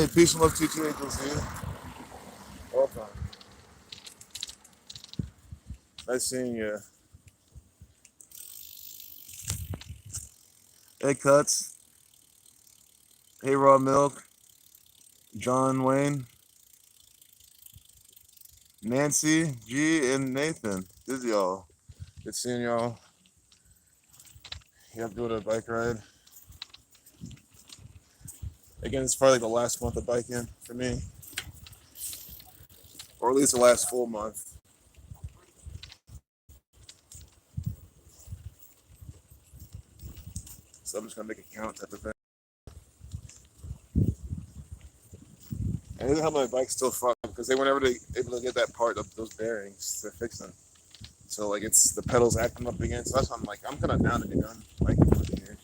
Hey, peace and love to you too, Angels here. Welcome. Nice seeing you. Hey, Cuts. Hey, Raw Milk. John Wayne. Nancy, G, and Nathan. This is y'all. Good seeing y'all. Yep, doing a bike ride. Again, it's probably like the last month of biking for me. Or at least the last full month. So I'm just gonna make a count type of thing. And this is how my bike's still fucked because they were never able to get that part of those bearings to fix them. So like it's the pedals acting up again. So that's why I'm like I'm kind of down to be done biking for the year.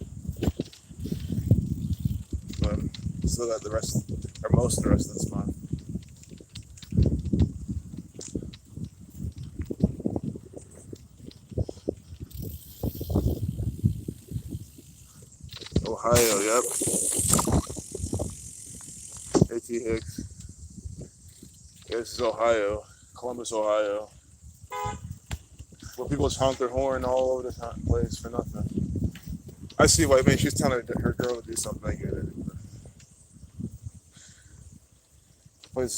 But still got the rest or most of the rest of this month. Ohio, yep. AT Hicks. Yeah, this is Ohio, Columbus, Ohio. Where people just honk their horn all over the place for nothing. I see why. I mean, she's telling her girl to do something. I get it.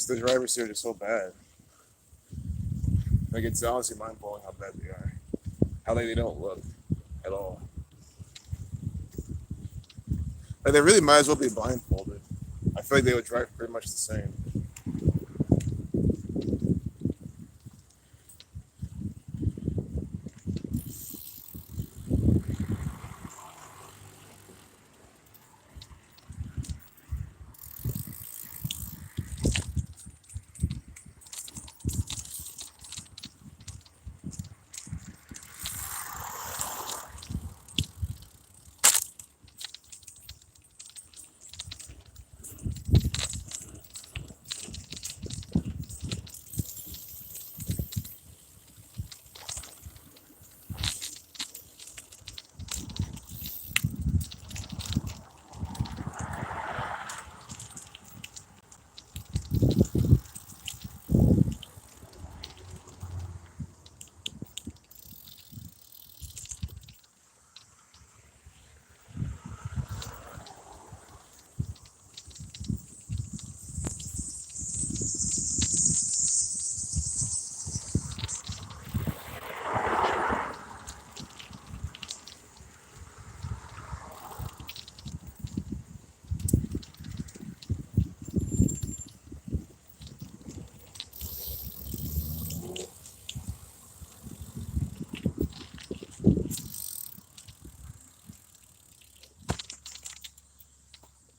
The drivers here are just so bad. Like, it's honestly mind blowing how bad they are. How they don't look at all. Like, they really might as well be blindfolded. I feel like they would drive pretty much the same.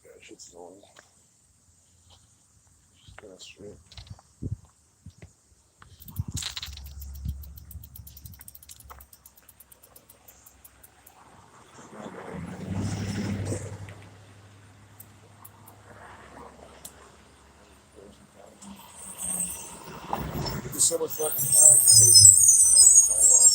Yeah, shit's annoying. Just going straight. There's so much fucking lag. I hate sidewalk.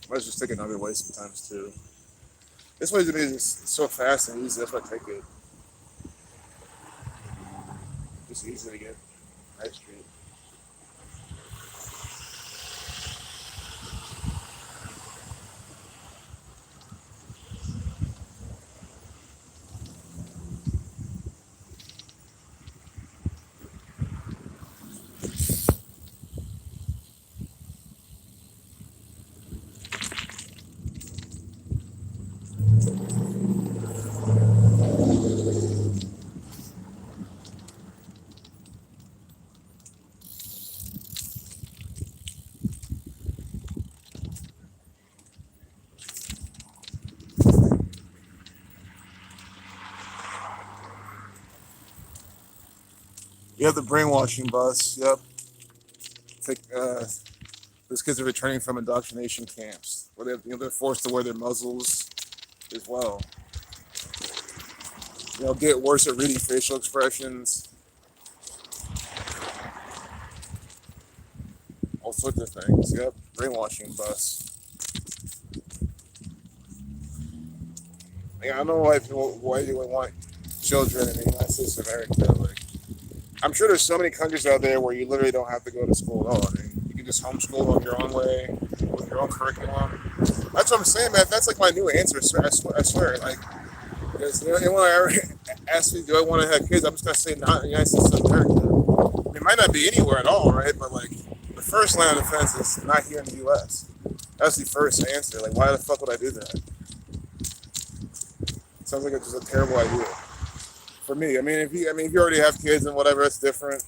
I might just take another way sometimes too. This way to me is so fast and easy. That's why I take it. Just easy to get. High Street. You have the brainwashing bus. Yep. Take, those kids are returning from indoctrination camps where they're forced to wear their muzzles as well. Get worse at reading facial expressions. all sorts of things. Yep, brainwashing bus. Like, I don't know why you would want children in the United States of America. Like, I'm sure there's so many countries out there where you literally don't have to go to school at all. I mean, you can just homeschool on your own way with your own curriculum. That's what I'm saying, man. That's like my new answer. I swear. Like, because anyone ever asks me, do I want to have kids? I'm just gonna say not in the United States of America. It might not be anywhere at all, right? But like, the first line of defense is not here in the U.S. That's the first answer. Like, why the fuck would I do that? Sounds like it's just a terrible idea for me. If you already have kids and whatever, it's different.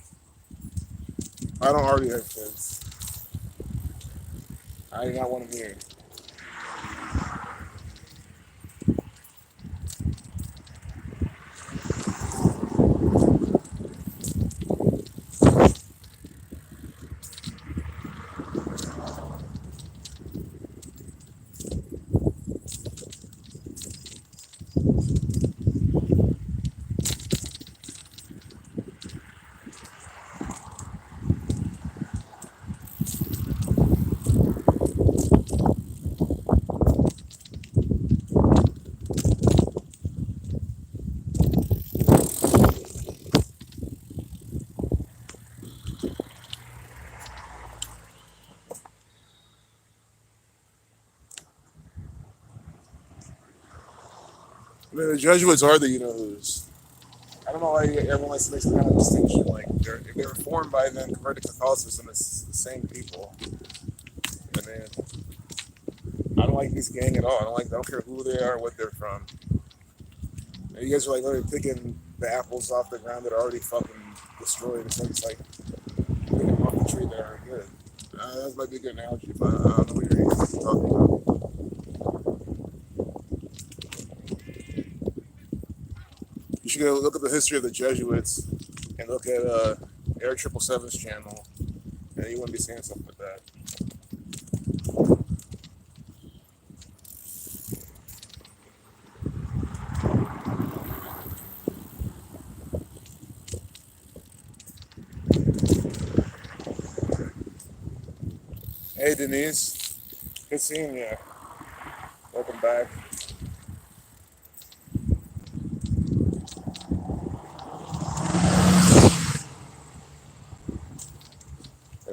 I don't already have kids. I do not want them here. I mean, the Jesuits are the you-know-who's. I don't know why everyone likes to make some kind of distinction. Like, if they were formed by and then converted to Catholicism, it's the same people. I mean, I don't like this gang at all. I don't care who they are, what they're from. And you guys are like literally picking the apples off the ground that are already fucking destroyed. It's like picking them off the tree that are good. That might be a good analogy, but I don't know what you're talking about. You should go look at the history of the Jesuits and look at Eric 777's channel, and you wouldn't be saying something like that. Hey Denise, good seeing you. Welcome back.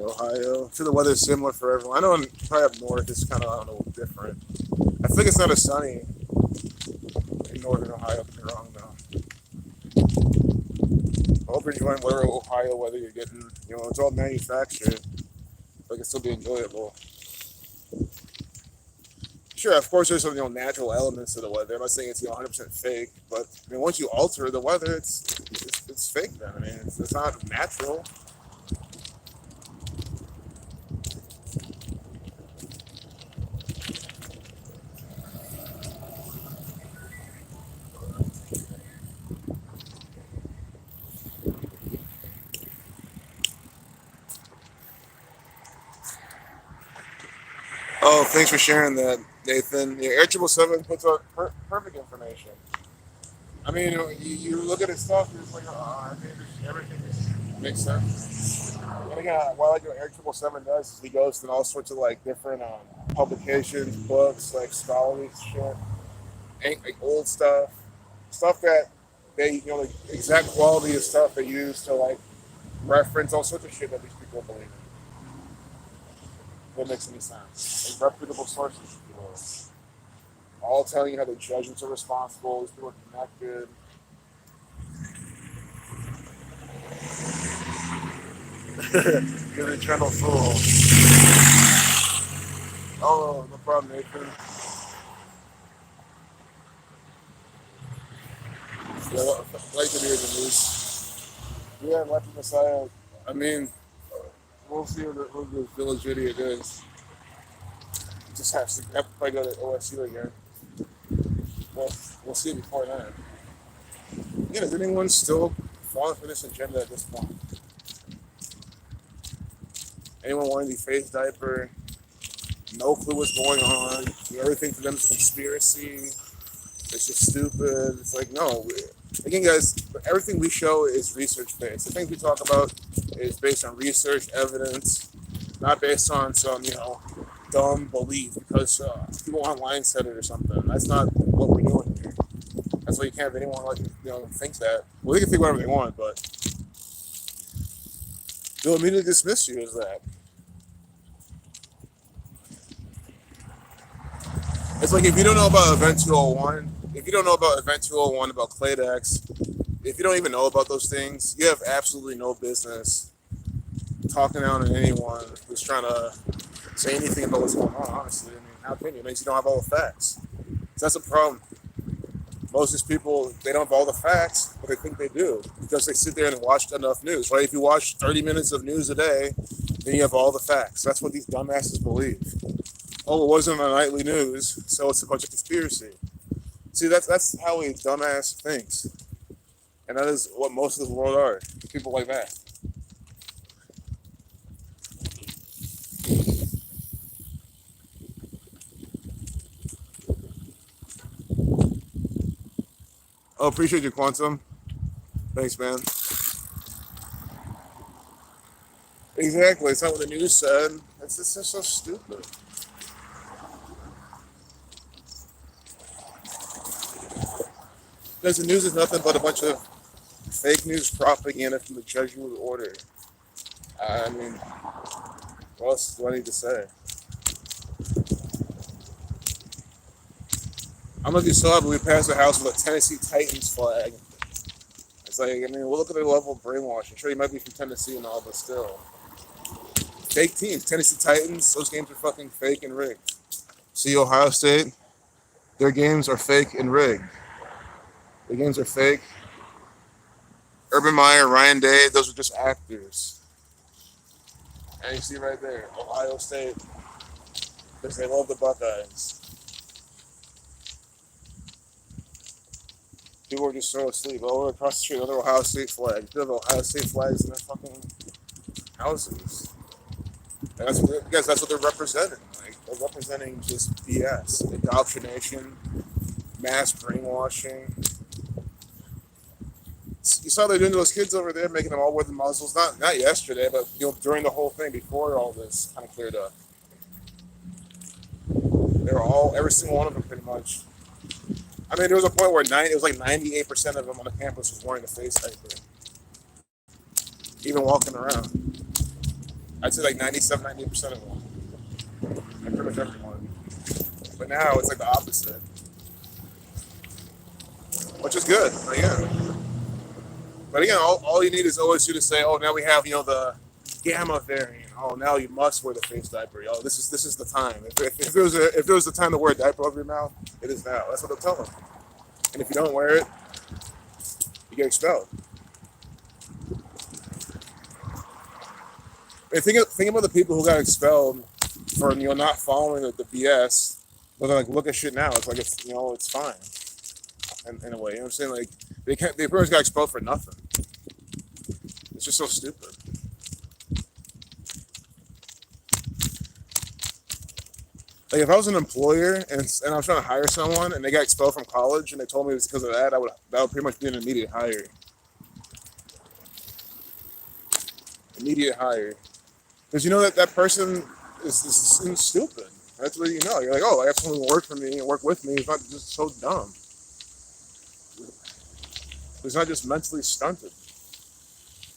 Ohio. I'm sure the weather's similar for everyone. I know probably up north it's kind of, I don't know, different. I think it's not as sunny in northern Ohio. Could be wrong though. I hope you're enjoying whatever Ohio weather you're getting. You know, it's all manufactured, but it can still be enjoyable. Sure, of course, there's some natural elements to the weather. I'm not saying it's 100% fake, but I mean, once you alter the weather, it's fake. Then I mean, it's not natural. Oh, thanks for sharing that, Nathan. Yeah, Air 777 puts out perfect information. I mean, you look at his stuff, and it's like, I mean, everything just makes sense. And again, what I like what Air 777 does is he goes to all sorts of like different publications, books, like scholarly shit, like old stuff that they, the exact quality of stuff they use to like reference all sorts of shit that these people believe in. If that makes any sense. Like reputable sources, if you will. All telling you how the judges are responsible, these people are connected. You're an eternal fool. Oh, no problem, Nathan. Yeah, like to hear the news. Yeah, Left Messiah. I mean, we'll see who the village idiot is. Just have to probably go to OSU again. We'll see before then. Yeah, is anyone still falling for this agenda at this point? Anyone wanting the face diaper? No clue what's going on. Everything for them is conspiracy. It's just stupid. It's like, no. Again, guys, everything we show is research based. The things we talk about is based on research, evidence. not based on some, dumb belief because people online said it or something. That's not what we're doing here. That's why you can't have anyone think that. Well, they can think whatever they want, but they'll immediately dismiss you as that. It's like if you don't know about Event 201, if you don't know about Event 201, about Claydex, if you don't even know about those things, you have absolutely no business talking down on anyone who's trying to say anything about what's going on, honestly. I mean, how can you? It means you don't have all the facts. So that's a problem. Most of these people, they don't have all the facts, but they think they do because they sit there and watch enough news, right? If you watch 30 minutes of news a day, then you have all the facts. That's what these dumbasses believe. Oh, it wasn't on nightly news, so it's a bunch of conspiracy. See, that's how a dumbass thinks. And that is what most of the world are. People like that. Oh, appreciate you, Quantum. Thanks, man. Exactly. It's not what the news said. It's just so stupid. Because the news is nothing but a bunch of fake news propaganda from the Jesuit order. I mean, what else do I need to say? I don't know if you saw it, but we passed a house with a Tennessee Titans flag. It's like, I mean, we'll look at the level of brainwashing. Sure, you might be from Tennessee and all, but still. Fake teams. Tennessee Titans, those games are fucking fake and rigged. See, Ohio State, their games are fake and rigged. Their games are fake. Urban Meyer, Ryan Day, those are just actors. And you see right there, Ohio State, because they love the Buckeyes. People are just so asleep. Oh, we're across the street, other Ohio State flags. They have Ohio State flags in their fucking houses. And because that's what they're representing. Like, they're representing just BS, indoctrination, mass brainwashing. You saw they're doing to those kids over there, making them all wear the muzzles. Not yesterday, but during the whole thing, before all this kind of cleared up. They were every single one of them, pretty much. I mean, there was a point where it was like 98% of them on the campus was wearing a face diaper, even walking around. I'd say like 97, 98% of them, and pretty much everyone. But now it's like the opposite, which is good. But again, all you need is OSU to say, "Oh, now we have the Gamma variant. Oh, now you must wear the face diaper. Oh, this is the time. If there was a time to wear a diaper over your mouth, it is now." That's what they'll tell them. And if you don't wear it, you get expelled. I mean, think about the people who got expelled for not following the BS. But like, look at shit now. It's like it's fine. In a way, you know what I'm saying? Like they pretty much got expelled for nothing. It's just so stupid. Like if I was an employer and I was trying to hire someone and they got expelled from college and they told me it was because of that, that would pretty much be an immediate hire. Immediate hire. Because that person is stupid. That's what you know. You're like, oh, I have someone who work for me and work with me. He's not just so dumb. He's not just mentally stunted.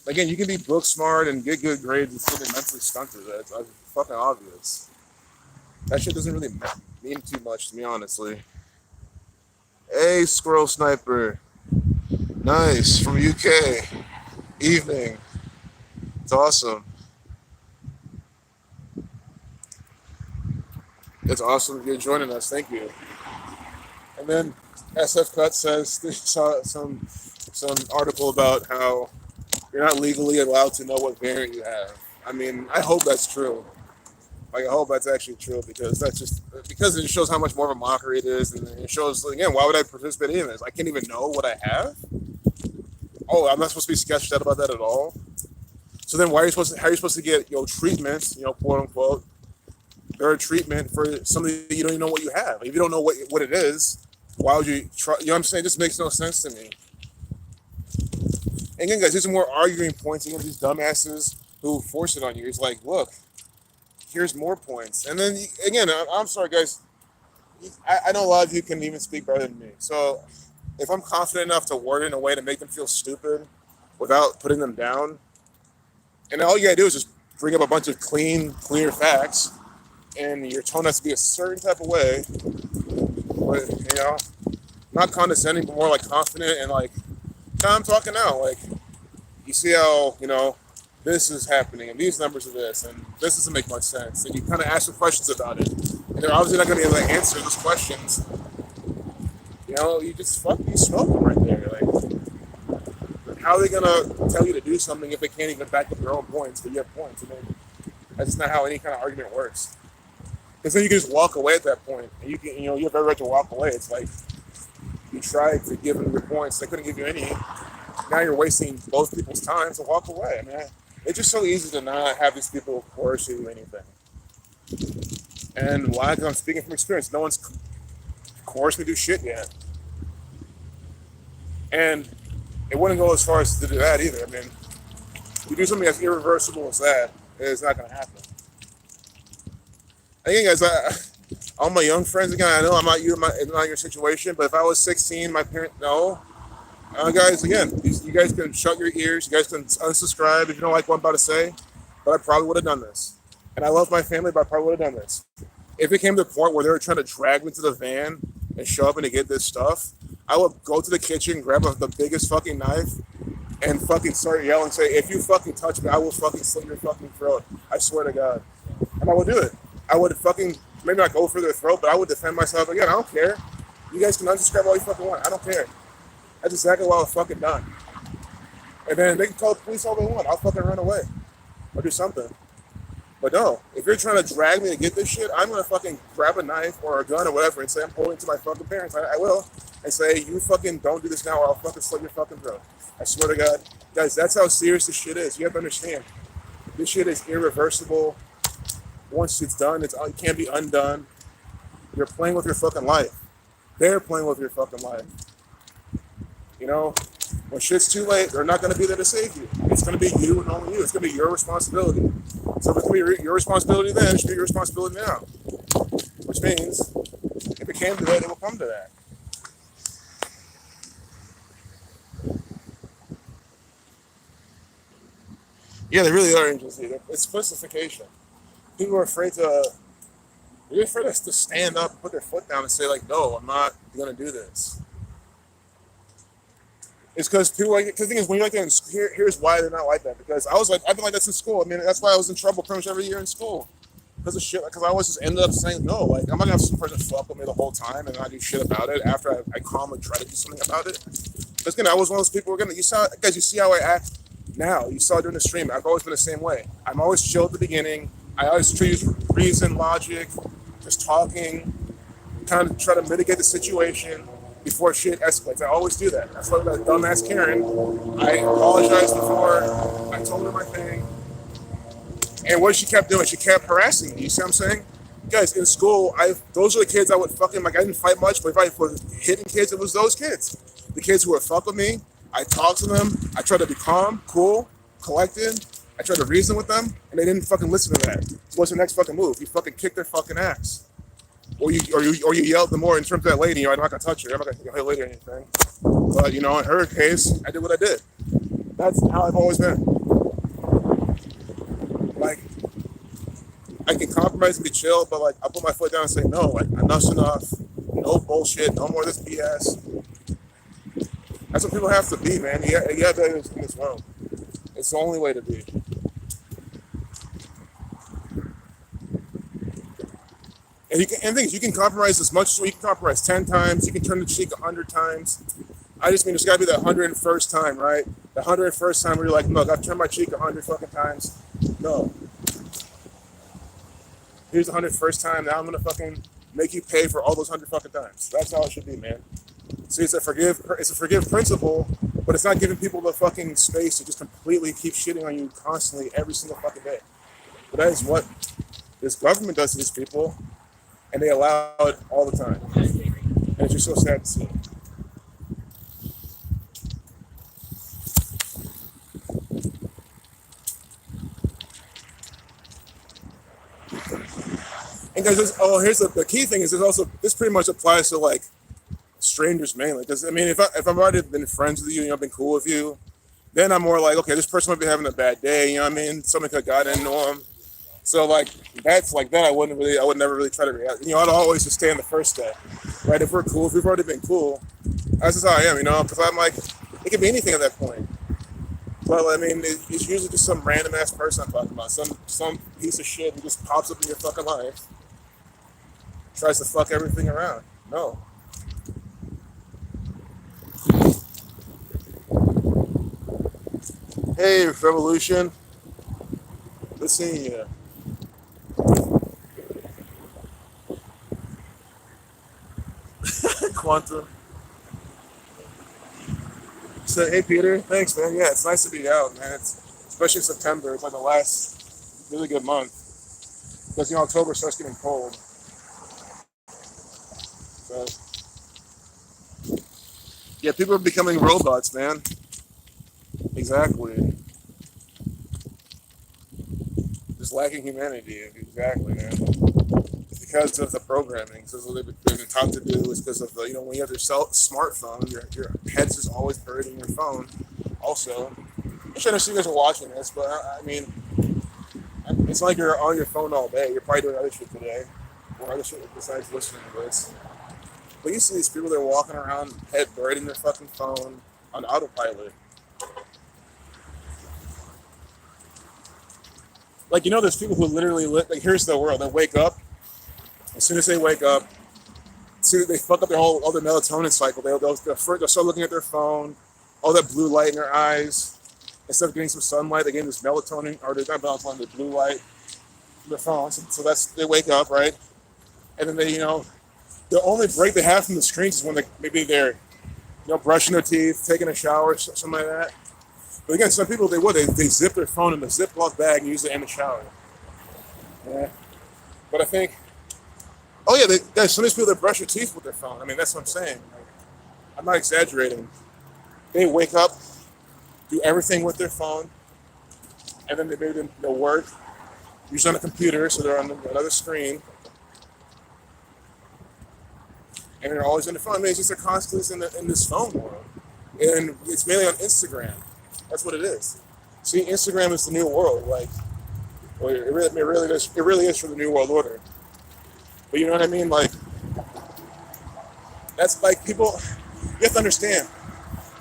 Again, you can be book smart and get good grades and still be mentally stunted. It's fucking obvious. That shit doesn't really mean too much to me, honestly. Hey, Squirrel Sniper. Nice. From UK. Evening. It's awesome. It's awesome you're joining us. Thank you. And then SF Cut says they saw some article about how you're not legally allowed to know what variant you have. I mean, I hope that's true. Like, I hope that's actually true because it shows how much more of a mockery it is, and it shows again why would I participate in this? I can't even know what I have. Oh, I'm not supposed to be sketched out about that at all. So then, how are you supposed to get treatments, quote unquote, or a treatment for something that you don't even know what you have? If you don't know what it is, why would you try? You know what I'm saying? It just makes no sense to me. And again, guys, these are more arguing points against these dumbasses who force it on you. It's like, look, here's more points. And then again, I'm sorry, guys. I know a lot of you can even speak better than me. So if I'm confident enough to word it in a way to make them feel stupid without putting them down, and all you gotta do is just bring up a bunch of clear facts, and your tone has to be a certain type of way, but not condescending, but more like confident and like, "Nah, I'm talking now. Like, you see how this is happening, and these numbers are this, and this doesn't make much sense." And you kind of ask some questions about it, and they're obviously not going to be able to answer those questions. You just you smoke them right there. Like, how are they going to tell you to do something if they can't even back up their own points? But you have points, and that's just not how any kind of argument works. Because then you can just walk away at that point, and you have every right to walk away. It's like you tried to give them your points, they couldn't give you any. Now you're wasting both people's time, so walk away. I mean, it's just so easy to not have these people coerce you anything. And why? Because I'm speaking from experience. No one's coerced me to do shit yet. And it wouldn't go as far as to do that either. I mean, you do something as irreversible as that, it's not going to happen. Again, guys, all my young friends, again, I know I'm not not your situation, but if I was 16, my parents, no. Guys, again, you guys can shut your ears. You guys can unsubscribe if you don't like what I'm about to say. But I probably would have done this. And I love my family, but I probably would have done this. If it came to the point where they were trying to drag me to the van and show up and to get this stuff, I would go to the kitchen, grab the biggest fucking knife, and fucking start yelling and say, "If you fucking touch me, I will fucking slit your fucking throat. I swear to God." And I would do it. I would fucking, maybe not go for their throat, but I would defend myself. Again, I don't care. You guys can unsubscribe all you fucking want. I don't care. That's exactly what I was fucking done. And then they can call the police all they want. I'll fucking run away or do something. But no, if you're trying to drag me to get this shit, I'm going to fucking grab a knife or a gun or whatever and say I'm pointing to my fucking parents. I will. And say, "You fucking don't do this now or I'll fucking slit your fucking throat. I swear to God." Guys, that's how serious this shit is. You have to understand. This shit is irreversible. Once it's done, it can't be undone. You're playing with your fucking life. They're playing with your fucking life. When shit's too late, they're not going to be there to save you. It's going to be you and only you. It's going to be your responsibility. So if it's going to be your responsibility then, it should be your responsibility now. Which means, if it came to that, it will come to that. Yeah, they really are angels. It's pussification. People are afraid they're afraid to stand up and put their foot down and say, like, "No, I'm not going to do this." It's because people because the thing is, when you're like that, here's why they're not like that. Because I've been like that since school. I mean, that's why I was in trouble pretty much every year in school. Because of shit, because I always just ended up saying no. Like, I'm not gonna have some person fuck with me the whole time and not do shit about it after I calmly try to do something about it. Because again, I was one of those people. You see how I act now. You saw it during the stream. I've always been the same way. I'm always chill at the beginning. I always use reason, logic, just talking, kind of try to mitigate the situation before shit escalates. I always do that. That's why that dumbass Karen, I apologized before, I told her my thing, and what she kept doing, she kept harassing me. You see what I'm saying? Guys, in school, those are the kids I would fucking, like, I didn't fight much, but if I was hitting kids, it was those kids. The kids who would fuck with me, I talked to them, I tried to be calm, cool, collected, I tried to reason with them, and they didn't fucking listen to that. So what's the next fucking move? You fucking kick their fucking ass. Or you yell at them more in terms of that lady. I'm not gonna touch her. I'm not gonna hit her lady or anything. But in her case, I did what I did. That's how I've always been. Like, I can compromise and be chill, but like I put my foot down and say no. Like, enough's enough. No bullshit. No more of this BS. That's what people have to be, man. You have to in this world. It's the only way to be. And things you can compromise as much as you can compromise 10 times. You can turn the cheek 100 times. I just mean there's got to be that 101st time, right? The 101st time where you're like, "Look, I've turned my cheek 100 fucking times." No. Here's the 101st time. Now I'm gonna fucking make you pay for all those 100 fucking times. That's how it should be, man. See, it's a forgive principle, but it's not giving people the fucking space to just completely keep shitting on you constantly every single fucking day. But that is what this government does to these people. And they allow it all the time. And it's just so sad to see. And because here's the key thing is this pretty much applies to like strangers mainly. Because I mean, if I've already been friends with you, been cool with you, then I'm more like, okay, this person might be having a bad day. You know what I mean? Something could have got into them. So like that's like that. I would never really try to react. I'd always just stay on the first step, right? If we're cool, if we've already been cool, that's just how I am. Because I'm like, it could be anything at that point. Well, I mean, it's usually just some random ass person I'm talking about, some piece of shit who just pops up in your fucking life, tries to fuck everything around. No. Hey, Revolution. Let's see you. Quantum. So, hey, Peter. Thanks, man. Yeah, it's nice to be out, man. Especially September. It's like the last really good month. Because, October starts getting cold. So, yeah, people are becoming robots, man. Exactly. Just lacking humanity. Exactly, man. It's because of the programming. Because what they've been taught to do is because of the, when you have your smartphone, your head's just always buried in your phone. Also, I'm sure you guys are watching this, but I mean, it's not like you're on your phone all day. You're probably doing other shit today, or other shit besides listening to this. But you see these people that are walking around, head buried in their fucking phone on autopilot. Like, there's people who literally here's the world. They wake up. As soon as they wake up, they fuck up all their melatonin cycle. They'll start looking at their phone, all that blue light in their eyes. Instead of getting some sunlight, they get this melatonin, or they're not melatonin, the blue light from their phone. So they wake up, right? And then the only break they have from the screens is when they're brushing their teeth, taking a shower, something like that. But again, some people, they zip their phone in a Ziploc bag and use it in the shower. Yeah. But I think, there's some of these people that brush their teeth with their phone. I mean, that's what I'm saying. Like, I'm not exaggerating. They wake up, do everything with their phone, and then they'll work, usually on a computer, so they're on another screen, and they're always on the phone. I mean, it's just they're constantly in this phone world. And it's mainly on Instagram. That's what it is. See, Instagram is the new world. Like, well, it really is for the new world order. But you know what I mean? Like, that's like people. You have to understand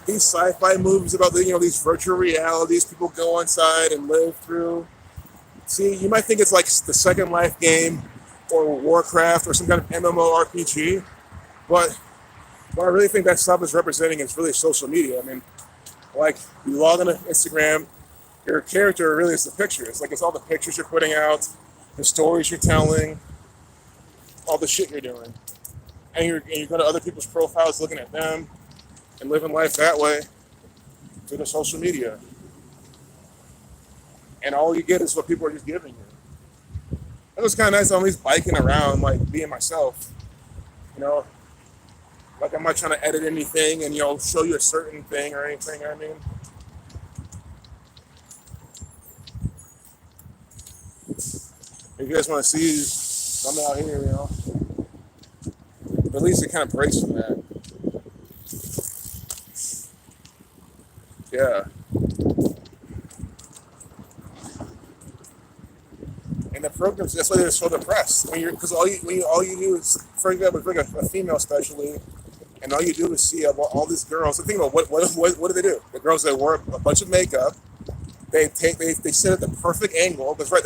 these sci-fi movies about these virtual realities people go inside and live through. See, you might think it's like the Second Life game or Warcraft or some kind of MMORPG, but what I really think that stuff is representing is really social media. I mean, like, you log into Instagram, your character really is the pictures. Like, it's all the pictures you're putting out, the stories you're telling, all the shit you're doing. And you go to other people's profiles looking at them and living life that way through the social media. And all you get is what people are just giving you. It was kind of nice. I'm always biking around, like, being myself. Like, I'm not trying to edit anything and, show you a certain thing or anything, I mean. If you guys want to see, I'm out here, But at least it kind of breaks from that. Yeah. And the programs, that's why they're so depressed. Because all you do is, for example, bring a female especially, and all you do is see all these girls. And think about what do they do? The girls that wear a bunch of makeup, they sit at the perfect angle. That's right.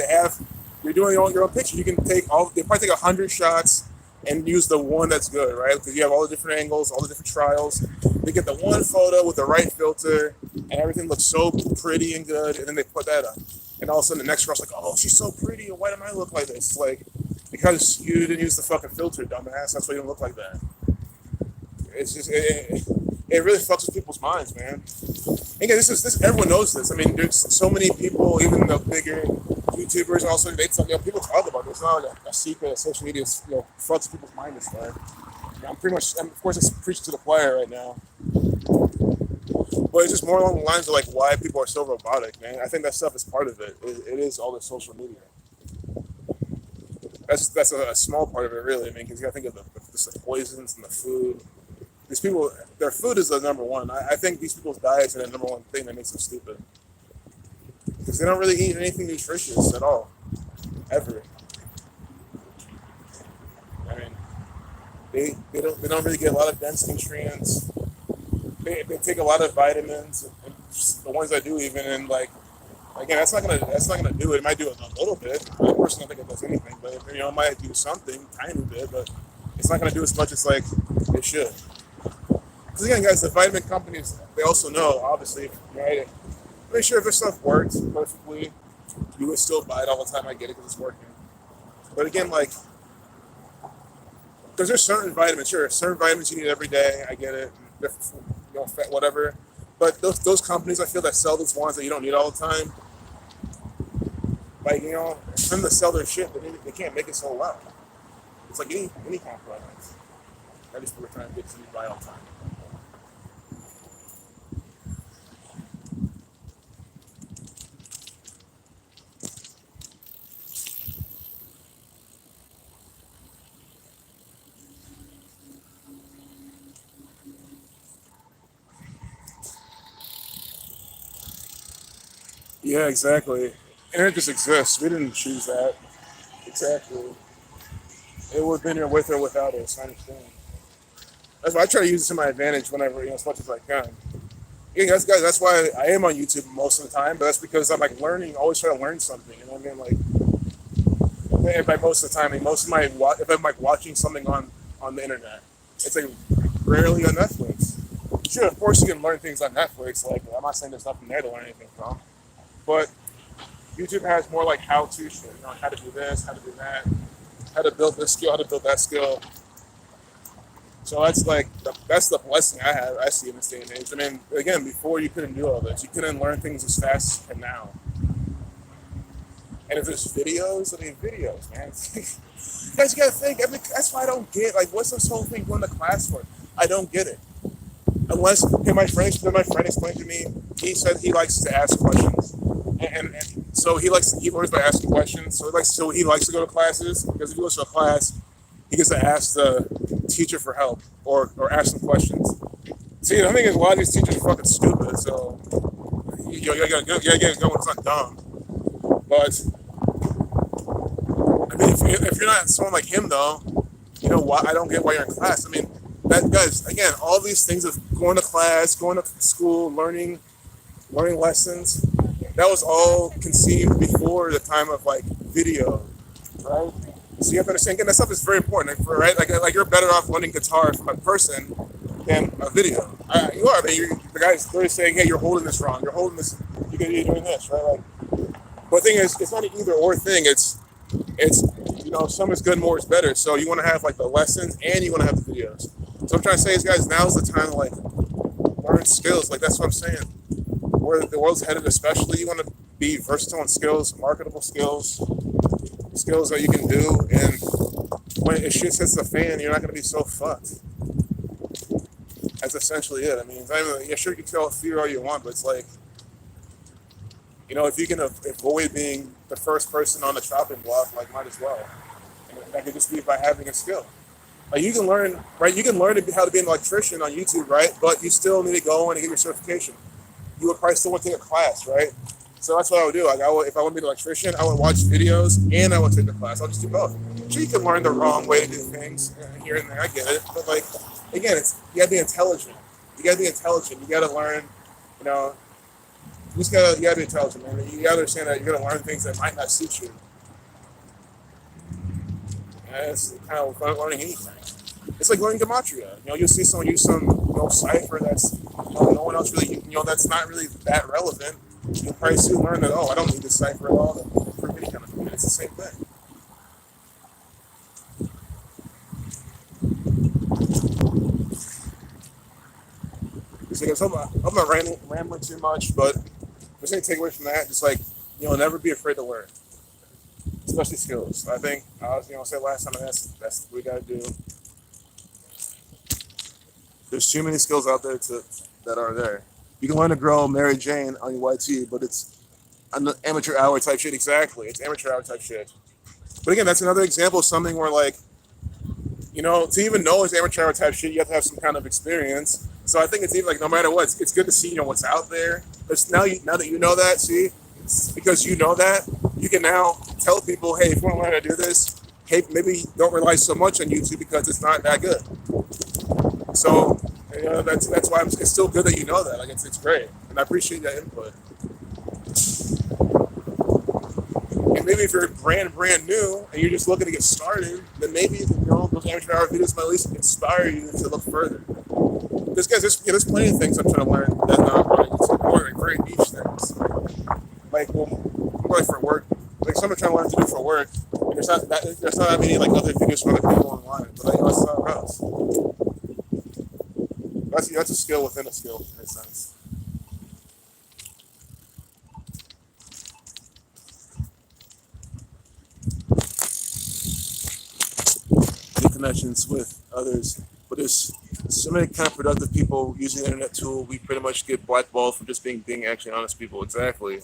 You're doing your own picture. You can they probably take 100 shots and use the one that's good, right? Because you have all the different angles, all the different trials. They get the one photo with the right filter, and everything looks so pretty and good, and then they put that up. And all of a sudden, the next girl's like, "Oh, she's so pretty. Why don't I look like this?" It's like, because you didn't use the fucking filter, dumbass. That's why you don't look like that. It's just it really fucks with people's minds, man. And again, this everyone knows this. I mean, there's so many people, even the bigger YouTubers, and also people talk about this. It's not like a secret that social media fucks people's mind this way. Of course, it's preaching to the choir right now. But it's just more along the lines of like why people are so robotic, man. I think that stuff is part of it. It is all the social media. That's a small part of it, really. I mean, because you got to think of the poisons and the food. These people, their food is the number one. I think these people's diets are the number one thing that makes them stupid because they don't really eat anything nutritious at all, ever. I mean, they don't really get a lot of dense nutrients. They take a lot of vitamins, and the ones that do even, and like again, that's not gonna do it. It might do it a little bit. I personally don't think it does anything, but it might do something, tiny bit, but it's not gonna do as much as like it should. Because again, guys, the vitamin companies they also know, obviously, right? Make sure if their stuff works perfectly, you would still buy it all the time. I get it because it's working. But again, like, because there's certain vitamins, sure, certain vitamins you need every day. I get it, different, fat, whatever. But those companies, I feel that sell those ones that you don't need all the time, like for them to sell their shit, but they can't make it so well. It's like any kind of product. That is what we're trying to get to buy all the time. Yeah, exactly. And it just exists. We didn't choose that. Exactly. It would have been here with or without us. I understand. That's why I try to use it to my advantage whenever, as much as I can. Yeah, guys, that's why I am on YouTube most of the time. But that's because I'm like learning, always trying to learn something. You know what I mean? Like, and by most of the time, I mean, most of my if I'm like watching something on the internet, it's like rarely on Netflix. Sure, of course you can learn things on Netflix. Like I'm not saying there's nothing there to learn anything from, but YouTube has more like how-to shit. How to do this, how to do that, how to build this skill, how to build that skill. So that's like that's the blessing I see in this day and age. I mean, again, before you couldn't do all this, you couldn't learn things as fast as now. And if there's videos, I mean, videos, man. Guys, you gotta think. I mean, that's why I don't get like what's this whole thing going to class for? I don't get it. Unless my friend explained to me, he said he likes to ask questions, and so he learns by asking questions. So he likes to go to classes because if he goes to a class, he gets to ask the teacher for help or ask some questions. See, I think a lot of these teachers are fucking stupid. So you gotta get going. It's not dumb, but I mean, if you're not someone like him though, you know why I don't get why you're in class. I mean, that guys, again, all these things of going to class, going to school, learning lessons, that was all conceived before the time of like video, right? So you have to understand, again, that stuff is very important, right? Like you're better off learning guitar from a person than a video. You are. I mean, the guy's literally saying, "Hey, you're holding this wrong. You're holding this. You're doing this, right?" Like, but the thing is, it's not an either or thing. It's some is good, more is better. So you want to have like the lessons and you want to have the videos. So I'm trying to say is, guys, now's the time to like learn skills. Like that's what I'm saying. Where the world's headed, especially, you want to be versatile in skills, marketable skills that you can do. And when it shit hits the fan, you're not going to be so fucked. That's essentially it. I mean, it's not even, yeah, sure you can tell fear all you want, but it's like, if you can avoid being the first person on the chopping block, like might as well. And that could just be by having a skill. Like you can learn, right? You can learn how to be an electrician on YouTube, right? But you still need to go in and get your certification. You would probably still want to take a class, right? So that's what I would do. Like if I want to be an electrician, I would watch videos and I would take the class. I'll just do both. Sure, you can learn the wrong way to do things here and there. I get it, but like again, you gotta be intelligent. You gotta be intelligent. You gotta learn. You gotta be intelligent, man. You gotta understand that you're gonna learn things that might not suit you. And it's kind of fun learning anything. It's like learning gematria. You'll see someone use some cipher that's no one else really that's not really that relevant. You'll probably soon learn that I don't need this cipher at all for any kind of thing. It's the same thing. I'm not rambling too much, but just gonna take away from that. Just like never be afraid to learn, especially skills. I think I was said last time, and that's what we gotta do. There's too many skills out there that are there. You can learn to grow Mary Jane on your YT, but it's an amateur hour type shit. Exactly, it's amateur hour type shit. But again, that's another example of something where like, to even know it's amateur hour type shit, you have to have some kind of experience. So I think it's even like no matter what, it's good to see what's out there. But now that you know that, see, because you know that, you can now tell people, hey, if you want to learn how to do this, hey, maybe don't rely so much on YouTube because it's not that good. So that's why it's still good that you know that. Like it's great, and I appreciate that input. And maybe if you're brand new and you're just looking to get started, then maybe those amateur hour videos might at least inspire you to look further. There's plenty of things I'm trying to learn that's not on YouTube, more like very niche things. Like for work, like something I'm trying to learn to do for work. And there's not that many like other videos from other people online, but that's something else. That's a skill within a skill in a sense. New connections with others, but there's so many kind of productive people using the internet tool. We pretty much get blackballed for just being actually honest people. Exactly.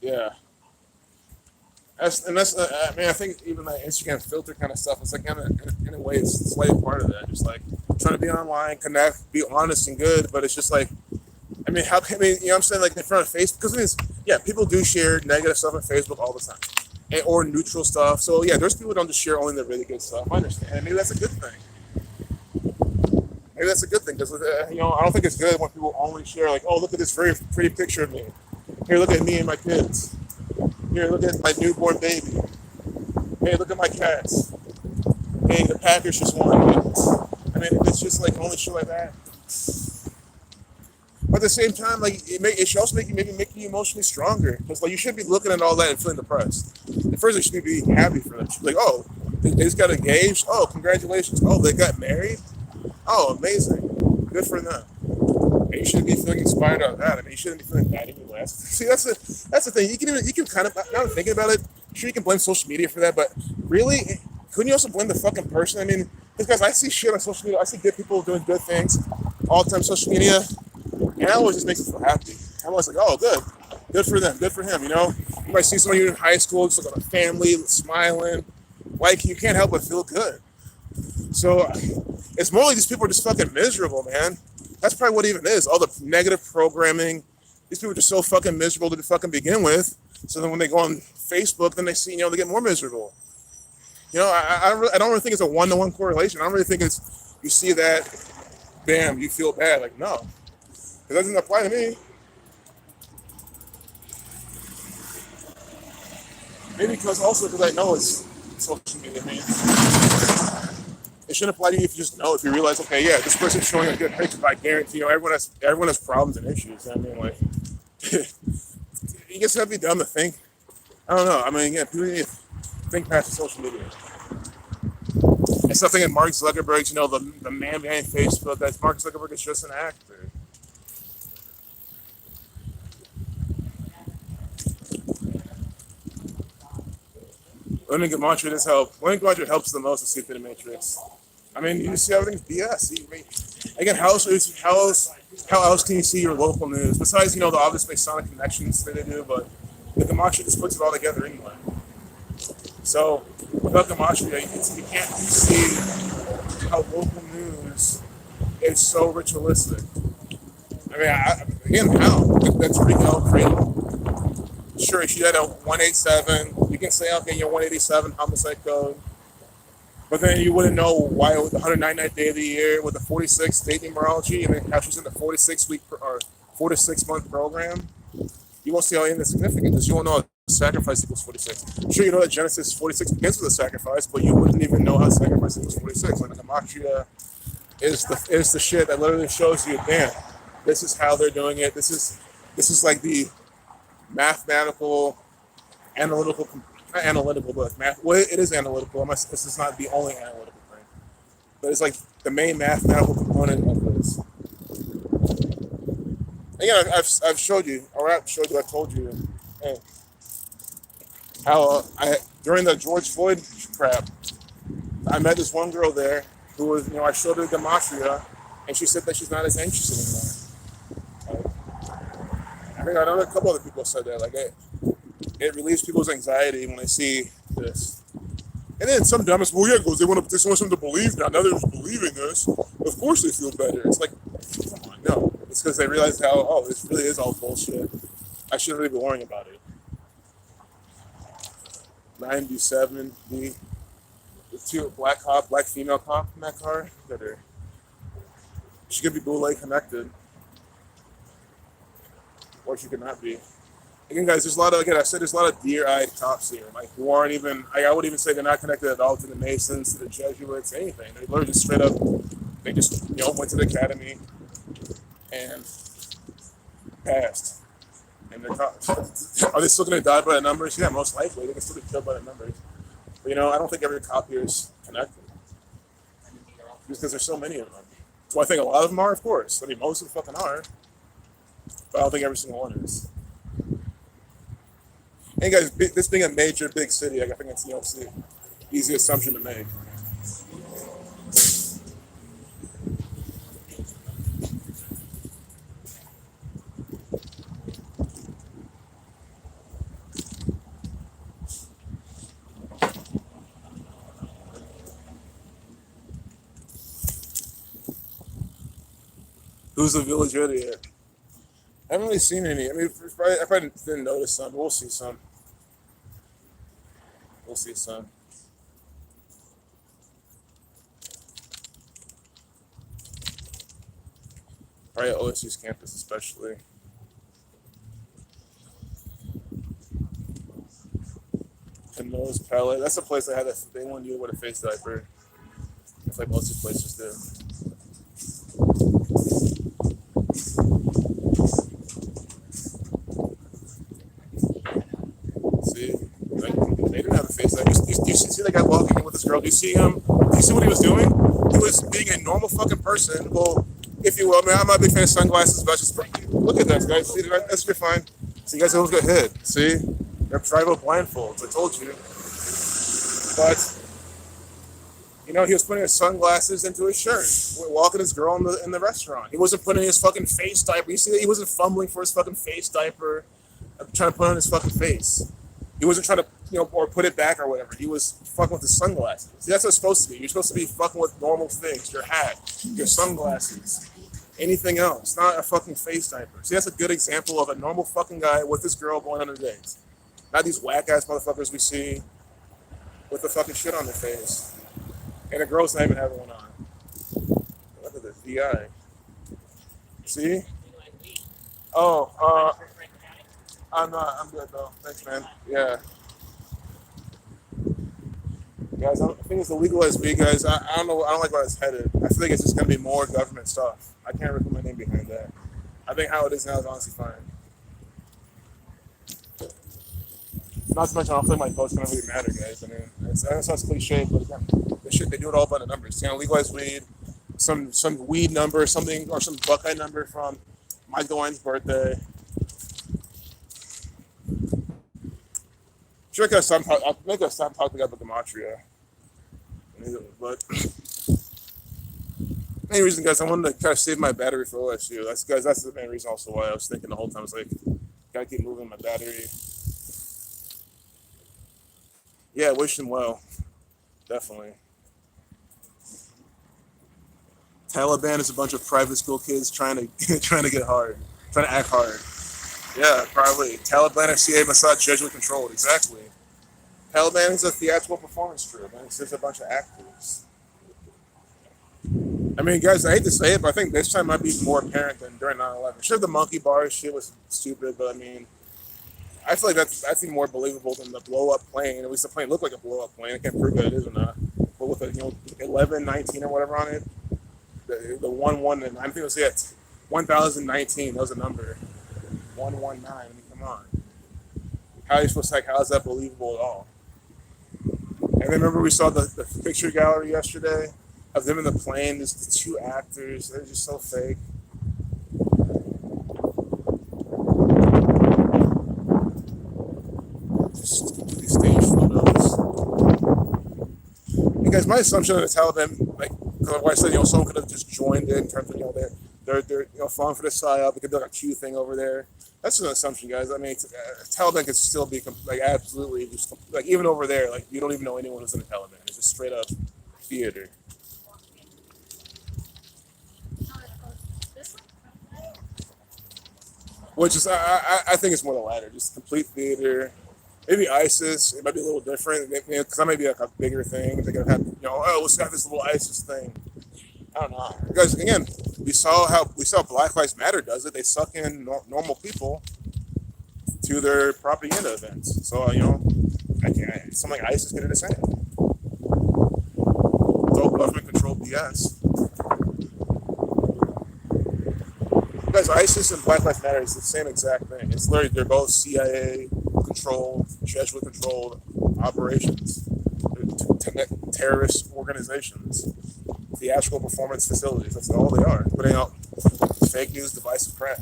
Yeah. I think even that Instagram filter kind of stuff, it's like in a way, it's slightly part of that. Just like trying to be online, connect, be honest and good, but it's just like, what I'm saying, like in front of Facebook, because people do share negative stuff on Facebook all the time, or neutral stuff. So yeah, there's people who don't just share only the really good stuff. I understand, and maybe that's a good thing. Maybe that's a good thing because I don't think it's good when people only share like, oh, look at this very pretty picture of me. Here, look at me and my kids. Here, look at my newborn baby. Hey, look at my cats. Hey, the Packers just won. If it's just like only shit like that. But at the same time, like it should also make you emotionally stronger. Because like you shouldn't be looking at all that and feeling depressed. At first, you should be happy for them. Like, oh, they just got engaged. Oh, congratulations. Oh, they got married. Oh, amazing. Good for them. And you shouldn't be feeling inspired out of that. You shouldn't be feeling bad anyway. See, that's the thing. You can kind of, now I'm thinking about it, sure you can blame social media for that, but really, couldn't you also blame the fucking person? Because I see shit on social media. I see good people doing good things all the time on social media, and that always just makes me feel happy. I'm always like, oh, good. Good for them. Good for him, You might see someone you in high school, just like a family, smiling. Like, you can't help but feel good. So, it's more like these people are just fucking miserable, man. That's probably what it even is. All the negative programming. These people are just so fucking miserable to fucking begin with. So then when they go on Facebook, then they see, they get more miserable. I don't really think it's a one-to-one correlation. I don't really think it's, you see that, bam, you feel bad. Like, no. It doesn't apply to me. Maybe because I know it's social media. It shouldn't apply to you if you just know, if you realize, okay, yeah, this person's showing a good picture, but I guarantee everyone has problems and issues. You just have to be dumb to think. I don't know. People need to think past social media. And something in Mark Zuckerberg, the man behind Facebook, that Mark Zuckerberg is just an actor. Learning gematria does help. Learning gematria helps the most to see through the matrix. You see everything's BS. Again, how else can you see your local news? Besides, the obvious Masonic connections that they do, but the gematria just puts it all together anyway. So, without gematria, you can't see how local news is so ritualistic. How? That's pretty crazy. Sure, if you had a 187, you can say, okay, your 187 homicide code. But then you wouldn't know why it was the 199th day of the year with the 46 state numerology, and then how she's in the 46-week or 4 to 6 month program. You won't see how insignificant because you won't know how sacrifice equals 46. Sure, you know that Genesis 46 begins with a sacrifice, but you wouldn't even know how sacrifice equals 46. Like the gematria is the shit that literally shows you, damn, this is how they're doing it. This is like the mathematical, analytical. Not analytical, but math. Well, it is analytical. This is not the only analytical thing, but it's like the main mathematical component of this. Again, I've showed you, or I told you, how during the George Floyd crap, I met this one girl there who was, I showed her gematria, and she said that she's not as anxious anymore. think I know a couple other people said that. Like it relieves people's anxiety when they see this. And then some dumbest, well, yeah, goes, they want something to believe now. Now they're just believing this. Of course they feel better. It's like, come on, no. It's because they realize how, oh, this really is all bullshit. I shouldn't really be worrying about it. 97, the two black female cop in that car that are, she could be Boule connected, or she could not be. Again, guys, there's a lot of, again, I said there's a lot of deer-eyed cops here, like, who aren't even, I would even say they're not connected at all to the Masons, to the Jesuits, anything. They literally just straight up, they just, went to the academy and passed. And they're cops. Are they still going to die by the numbers? Yeah, most likely. They can still get killed by the numbers. But, I don't think every cop here is connected. Just because there's so many of them. Do I think a lot of them are? Of course. I mean, most of them fucking are. But I don't think every single one is. And guys, this being a major, big city, I think it's, it's the easy assumption to make. Who's the village idiot? I haven't really seen any. I mean, I probably didn't notice some, but we'll see some. We'll see some. Probably at OSU's campus, especially. Canoes Palette. That's the place they had. They wanted you to wear a face diaper. It's like most of the places do. They didn't have a face. Do you see that guy walking in with this girl? Do you see him? Do you see what he was doing? He was being a normal fucking person. Well, if you will. I mean, I'm not a big fan of sunglasses, but just look at that, guys. See, that's your fine. See, you guys always got hit. See? They're driving with blindfolds. I told you. But, he was putting his sunglasses into his shirt, walking his girl in the restaurant. He wasn't putting his fucking face diaper. You see that? He wasn't fumbling for his fucking face diaper, trying to put on his fucking face. He wasn't trying to, or put it back or whatever. He was fucking with his sunglasses. See, that's what it's supposed to be. You're supposed to be fucking with normal things. Your hat, your sunglasses, anything else. Not a fucking face diaper. See, that's a good example of a normal fucking guy with this girl going on a date. Not these whack-ass motherfuckers we see with the fucking shit on their face. And the girl's not even having one on. Look at this VI. See? Oh, I'm not. I'm good though. Thanks, man. Yeah. Guys, I think it's the legalized weed, guys. I don't know. I don't like where it's headed. I feel like it's just gonna be more government stuff. I can't really put my name behind that. I think how it is now is honestly fine. Not to mention, I don't think my vote's gonna really matter, guys. I mean, I know it sounds cliche, but again, they do it all by the numbers. Legalize weed, some weed number, something, or some Buckeye number from Mike DeWine's birthday. Sure, I'll make us stop talking about the Gematria. But main reason, guys, I wanted to kind of save my battery for OSU. That's the main reason also why I was thinking the whole time. I was like, gotta keep moving my battery. Yeah, wish him well. Definitely. Taliban is a bunch of private school kids trying to get hard, trying to act hard. Yeah, probably. Taliban and CIA Mossad Jesuit controlled. Exactly. Taliban is a theatrical performance troupe, and it's just a bunch of actors. I mean, guys, I hate to say it, but I think this time might be more apparent than during 9/11. Sure, the monkey bar shit was stupid, but I mean, I feel like that's even more believable than the blow-up plane. At least the plane looked like a blow-up plane. I can't prove that it is or not. But with the 11, 19 or whatever on it, the 1, and I think it was 1019. That was a number. 119. I mean, come on. How are you supposed to how is that believable at all? And remember we saw the picture gallery yesterday of them in the plane. Just the two actors. They're just so fake. Just completely staged photos. And guys, my assumption of the Taliban, like I said, someone could have just joined in terms of they're falling for the psyop. It could be like a Q thing over there. That's an assumption, guys. I mean, Taliban could still be like absolutely just like even over there, like you don't even know anyone who's in the Taliban. It's just straight up theater. Which is, I think it's more the latter, just complete theater. Maybe ISIS, it might be a little different because that might be like a bigger thing. They're gonna have, oh, let's have this little ISIS thing. I don't know, because again, we saw Black Lives Matter does it. They suck in normal people to their propaganda events. So I can't. Something like ISIS can do the same. It's all government controlled BS. Guys, ISIS and Black Lives Matter is the same exact thing. It's literally they're both CIA controlled, Jesuit controlled operations, terrorist organizations, theatrical performance facilities. That's all they are. Putting out fake news, divisive crap.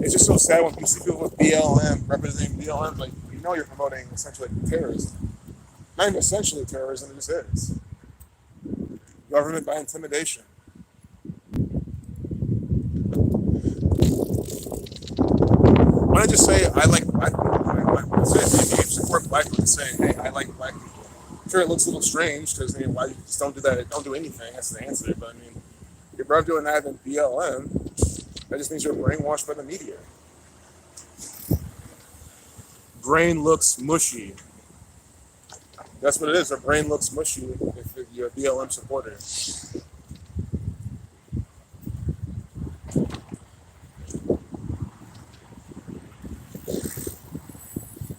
It's just so sad when you see people with BLM representing BLM, like you're promoting essentially terrorism. Not even essentially terrorism, it just is. Government by intimidation. Why not just say I like black people? Say if you support black people, saying hey, I like black people. Sure, it looks a little strange because why you just don't do that? Don't do anything. That's the answer. But I mean, if you're better doing that than BLM, that just means you're brainwashed by the media. Brain looks mushy. That's what it is. Our brain looks mushy if you're a BLM supporter.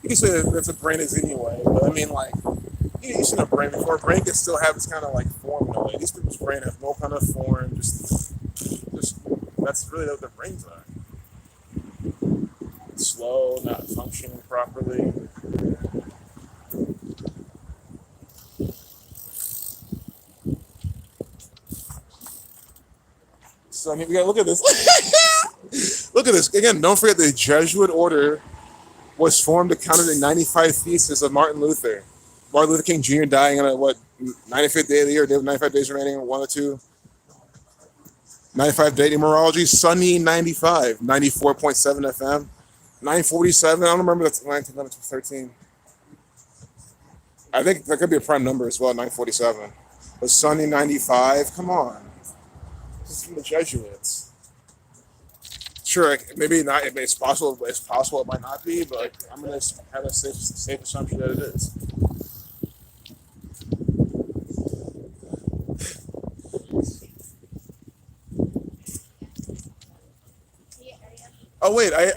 You can say that the brain is anyway, but I mean, like, you should have a brain before. A brain can still have this kind of like form in a way. These people's brain have no kind of form. Just that's really what their brains are. Slow, not functioning properly. So I mean, we gotta look at this. Look at this again. Don't forget the Jesuit order was formed to counter the 95 thesis of Martin Luther. Martin Luther King Jr. dying on a 95th day of the year. 95 days remaining, one or two. 95 day numerology. Sunny 95, 94.7 FM, 947. I don't remember that's 19, 11, 13. I think that could be a prime number as well. 947. But Sunny 95. Come on, this is from the Jesuits. Sure, maybe not. It's possible. It's possible it might not be, but I'm gonna have a safe assumption that it is. Oh wait, I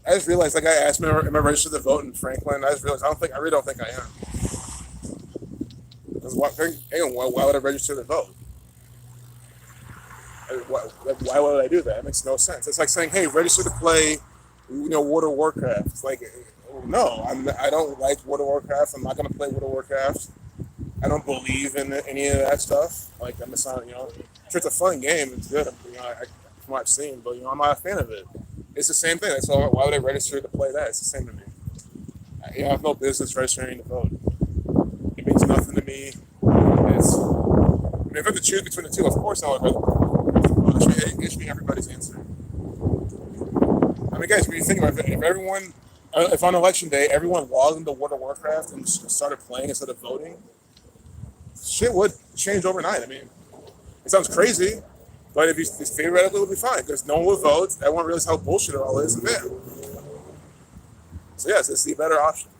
just realized like I asked me am I registered to vote in Franklin. I just realized I really don't think I am. Because why would I register to vote? Why would I do that? It makes no sense. It's like saying, hey, register to play, World of Warcraft. It's like, no, I don't like World of Warcraft. I'm not going to play World of Warcraft. I don't believe in any of that stuff. Like, I'm just not, sure, it's a fun game. It's good, from what I've seen, but, I'm not a fan of it. It's the same thing. So why would I register to play that? It's the same to me. I have no business registering to vote. It means nothing to me. If I have to choose between the two, of course I would rather vote. It should be everybody's answer. I mean, guys, when you think about it, if on election day everyone logged into World of Warcraft and started playing instead of voting, shit would change overnight. I mean, it sounds crazy, but if you theoretically, it would be fine because no one would vote. Everyone realizes how bullshit it all is, and then. So yes, it's the better option.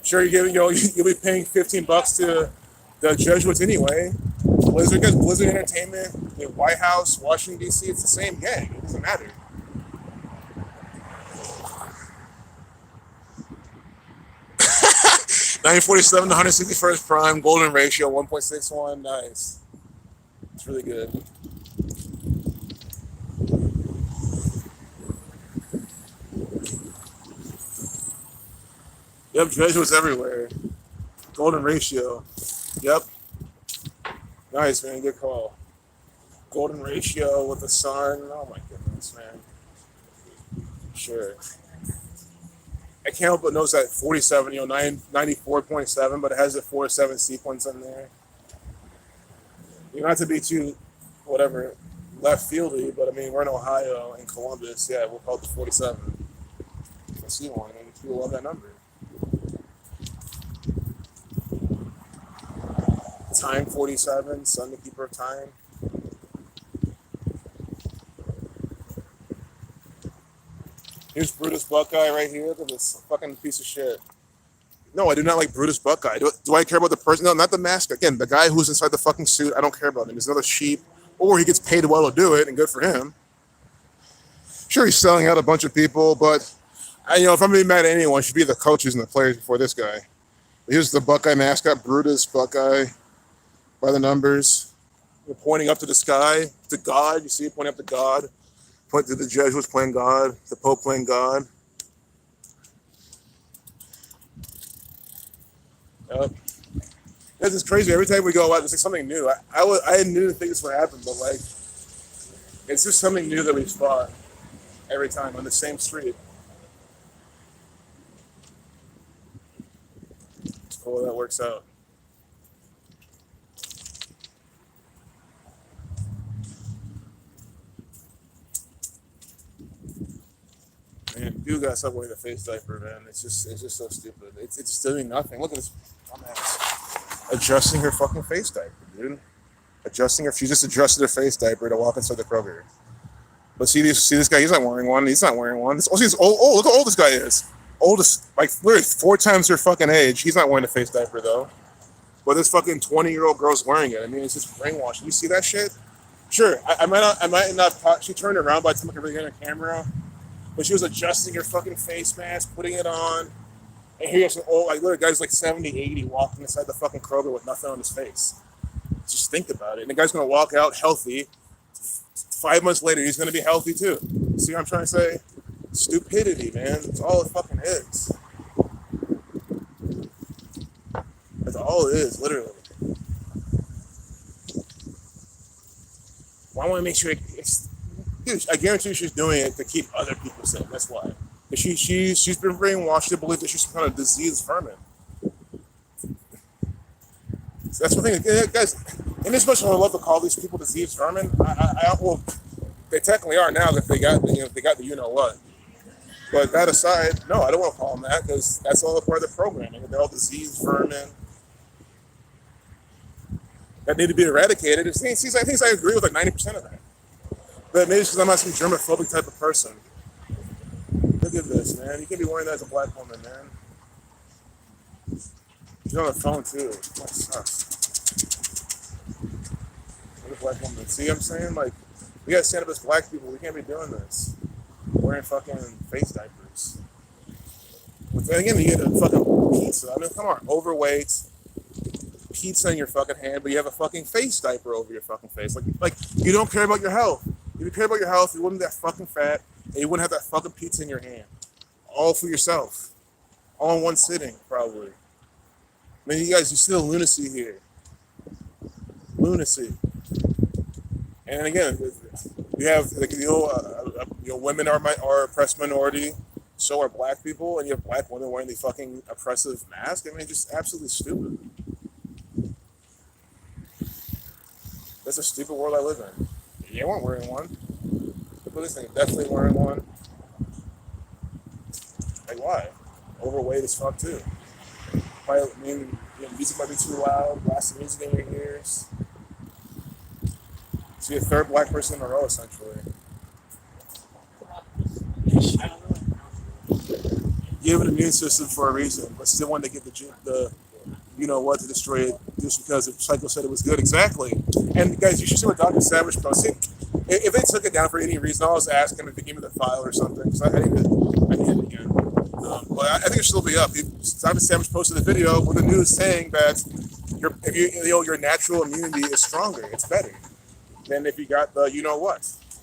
Sure, you'll be paying $15 to the Jesuits anyway. Blizzard Entertainment, the White House, Washington D.C. It's the same gang. It doesn't matter. $947 to 161st prime, golden ratio 1.61. Nice. It's really good. Yep, Jesuits everywhere. Golden ratio. Yep. Nice, man. Good call. Golden ratio with the sun. Oh, my goodness, man. Sure. I can't help but notice that 47, 94.7, but it has the 47 sequence in there. You don't have to be too, whatever, left fieldy, but I mean, we're in Ohio, in Columbus. Yeah, we'll call it the 47. I see one, and people love that number. Time 47, Sun the Keeper of Time. Here's Brutus Buckeye right here. Look at this fucking piece of shit. No, I do not like Brutus Buckeye. Do I care about the person? No, not the master. Again, the guy who's inside the fucking suit, I don't care about him. He's another sheep. Or he gets paid well to do it, and good for him. Sure, he's selling out a bunch of people, but if I'm being mad at anyone, it should be the coaches and the players before this guy. Here's the Buckeye mascot, Brutus Buckeye, by the numbers. You're pointing up to the sky, to God. You see it pointing up to God. Point to the Jesuits playing God, the Pope playing God. Yep. This is crazy. Every time we go out, there's like something new. I knew to think this would happen, but like, it's just something new that we spot every time on the same street. It's cool that works out. Man, you gotta stop wearing the face diaper, man. It's just so stupid. It's doing nothing. Look at this dumbass adjusting her fucking face diaper, dude. She just adjusted her face diaper to walk inside the Kroger. But see this guy, he's not wearing one. He's not wearing one. Look how old this guy is. Oldest, like literally 4 times her fucking age. He's not wearing a face diaper though. But this fucking 20-year-old girl's wearing it. I mean, it's just brainwashing. You see that shit? Sure, I might not. She turned around by the time I could really get on camera. But she was adjusting her fucking face mask, putting it on. And here you have some old, like, literally, guy's like 70, 80 walking inside the fucking Kroger with nothing on his face. Just think about it. And the guy's going to walk out healthy. 5 months later, he's going to be healthy too. See what I'm trying to say? Stupidity, man. That's all it fucking is. That's all it is, literally. Well, I want to make sure it's... Dude, I guarantee you she's doing it to keep other people safe. That's why. But she's been brainwashed to believe that she's some kind of diseased vermin. So that's one thing, guys. In as much as I love to call these people diseased vermin, well, they technically are now that they got the you know what. But that aside, no, I don't want to call them that because that's all a part of the programming. They're all diseased vermin that need to be eradicated. I think I agree with like 90% of that. But maybe it's because I'm not some germophobic type of person. Look at this, man. You can't be wearing that as a black woman, man. She's on the phone, too. That sucks. What a black woman. See what I'm saying? Like, we gotta stand up as black people. We can't be doing this. Wearing fucking face diapers. But then again, you get a fucking pizza. I mean, come on. Overweight. Pizza in your fucking hand, but you have a fucking face diaper over your fucking face. Like you don't care about your health. If you care about your health, you wouldn't be that fucking fat, and you wouldn't have that fucking pizza in your hand. All for yourself. All in one sitting, probably. I mean, you see the lunacy here. Lunacy. And again, you have, like, women are oppressed minority, so are black people, and you have black women wearing the fucking oppressive mask. I mean, just absolutely stupid. That's a stupid world I live in. You weren't wearing one. Look at this thing, definitely wearing one. Like, why? Overweight as fuck, too. Probably, I mean, music might be too loud, blasting music in your ears. So you're a third black person in a row, essentially. You have an immune system for a reason, but still want to get the you know what, to destroy it just because the psycho said it was good. Exactly. And guys, you should see what Dr. Savage posted. If they took it down for any reason, I'll just ask him if they gave me the file or something, because I need it again. But I think it should still be up. Dr. Savage posted a video with the news saying that your natural immunity is stronger. It's better than if you got the you know what.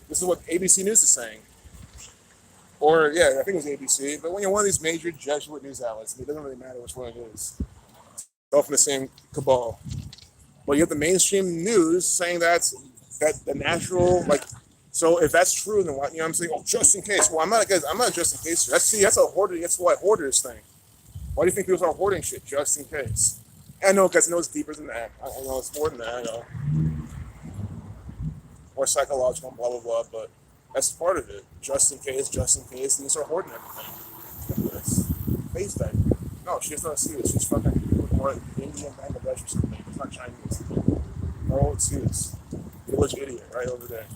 This is what ABC News is saying. Or, yeah, I think it was ABC. But when you're one of these major Jesuit news outlets, it doesn't really matter which one it is. All from the same cabal. But you have the mainstream news saying that the natural, like, so if that's true, then what, I'm saying, oh, just in case. Well, I'm not just in case. That's a hoarder. That's what hoarders think. Why do you think people are hoarding shit? Just in case. And I know, guys, I know it's deeper than that. I know it's more than that. I know. more psychological, blah, blah, blah, but that's part of it. Just in case, these are hoarding everything. Look at this. Face diaper. No, she doesn't see it. She's fucking more Indian, Bangladesh or something. It's not Chinese. No, it's serious. Village idiot right over there.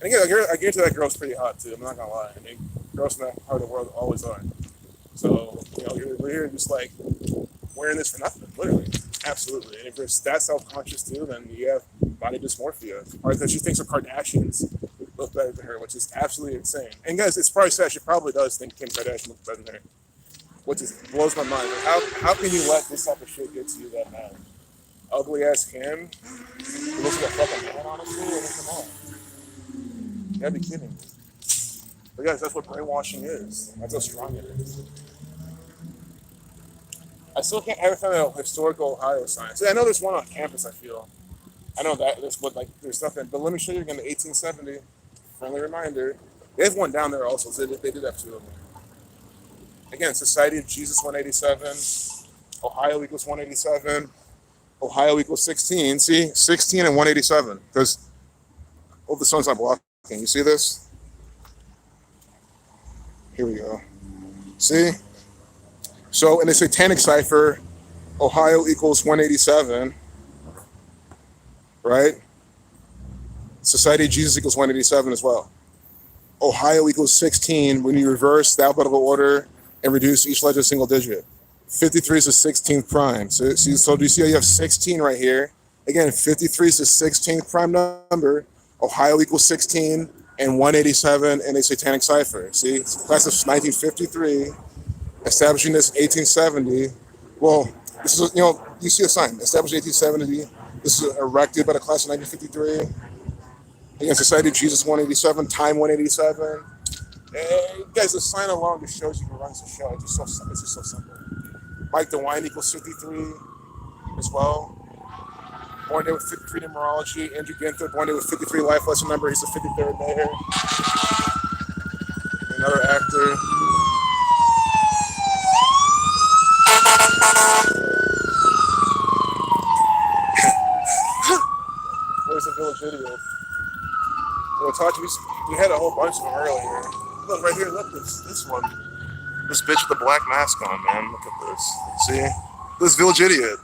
And again, I guarantee that girl's pretty hot too. I'm not gonna lie. I mean, girls from that part of the world always are. So, we're here just like wearing this for nothing, literally. Absolutely. And if you're that self-conscious too, then you have body dysmorphia. Or that she thinks her Kardashians look better than her, which is absolutely insane. And guys, it's probably sad. She probably does think Kim Kardashian looks better than her, which blows my mind. Like, how can you let this type of shit get to you that bad? Ugly ass Kim, who looks like a fucking man, honestly. I mean, come on. You gotta be kidding me. But guys, that's what brainwashing is. That's how strong it is. I still can't ever find a historical Ohio sign. See, I know there's one on campus, I feel. I know that there's nothing, but let me show you again the 1870. Friendly reminder. They have one down there also, so they did have two of them. Again, Society of Jesus 187, Ohio equals 187, Ohio equals 16. See, 16 and 187. Because, the sun's not blocking. You see this? Here we go. See? So in the Satanic cipher, Ohio equals 187, right? Society of Jesus equals 187 as well. Ohio equals 16 when you reverse the alphabetical order and reduce each letter to a single digit. 53 is the 16th prime. So do you see how you have 16 right here? Again, 53 is the 16th prime number. Ohio equals 16 and 187 in a Satanic cipher. See, it's a class of 1953. Establishing this 1870. Well, this is, you see a sign. Established 1870. This is erected by the class of 1953. Again, Society of Jesus 187, time 187. Guys, the sign alone just shows you who runs the show. It's just so simple. Mike DeWine equals 53 as well. Born there with 53 numerology. Andrew Ginther, born there with 53 life lesson number. He's the 53rd mayor. Another actor. Where's the village idiot? We had a whole bunch of them earlier. Look right here, look, this one. This bitch with the black mask on, man. Look at this. See? This village idiot.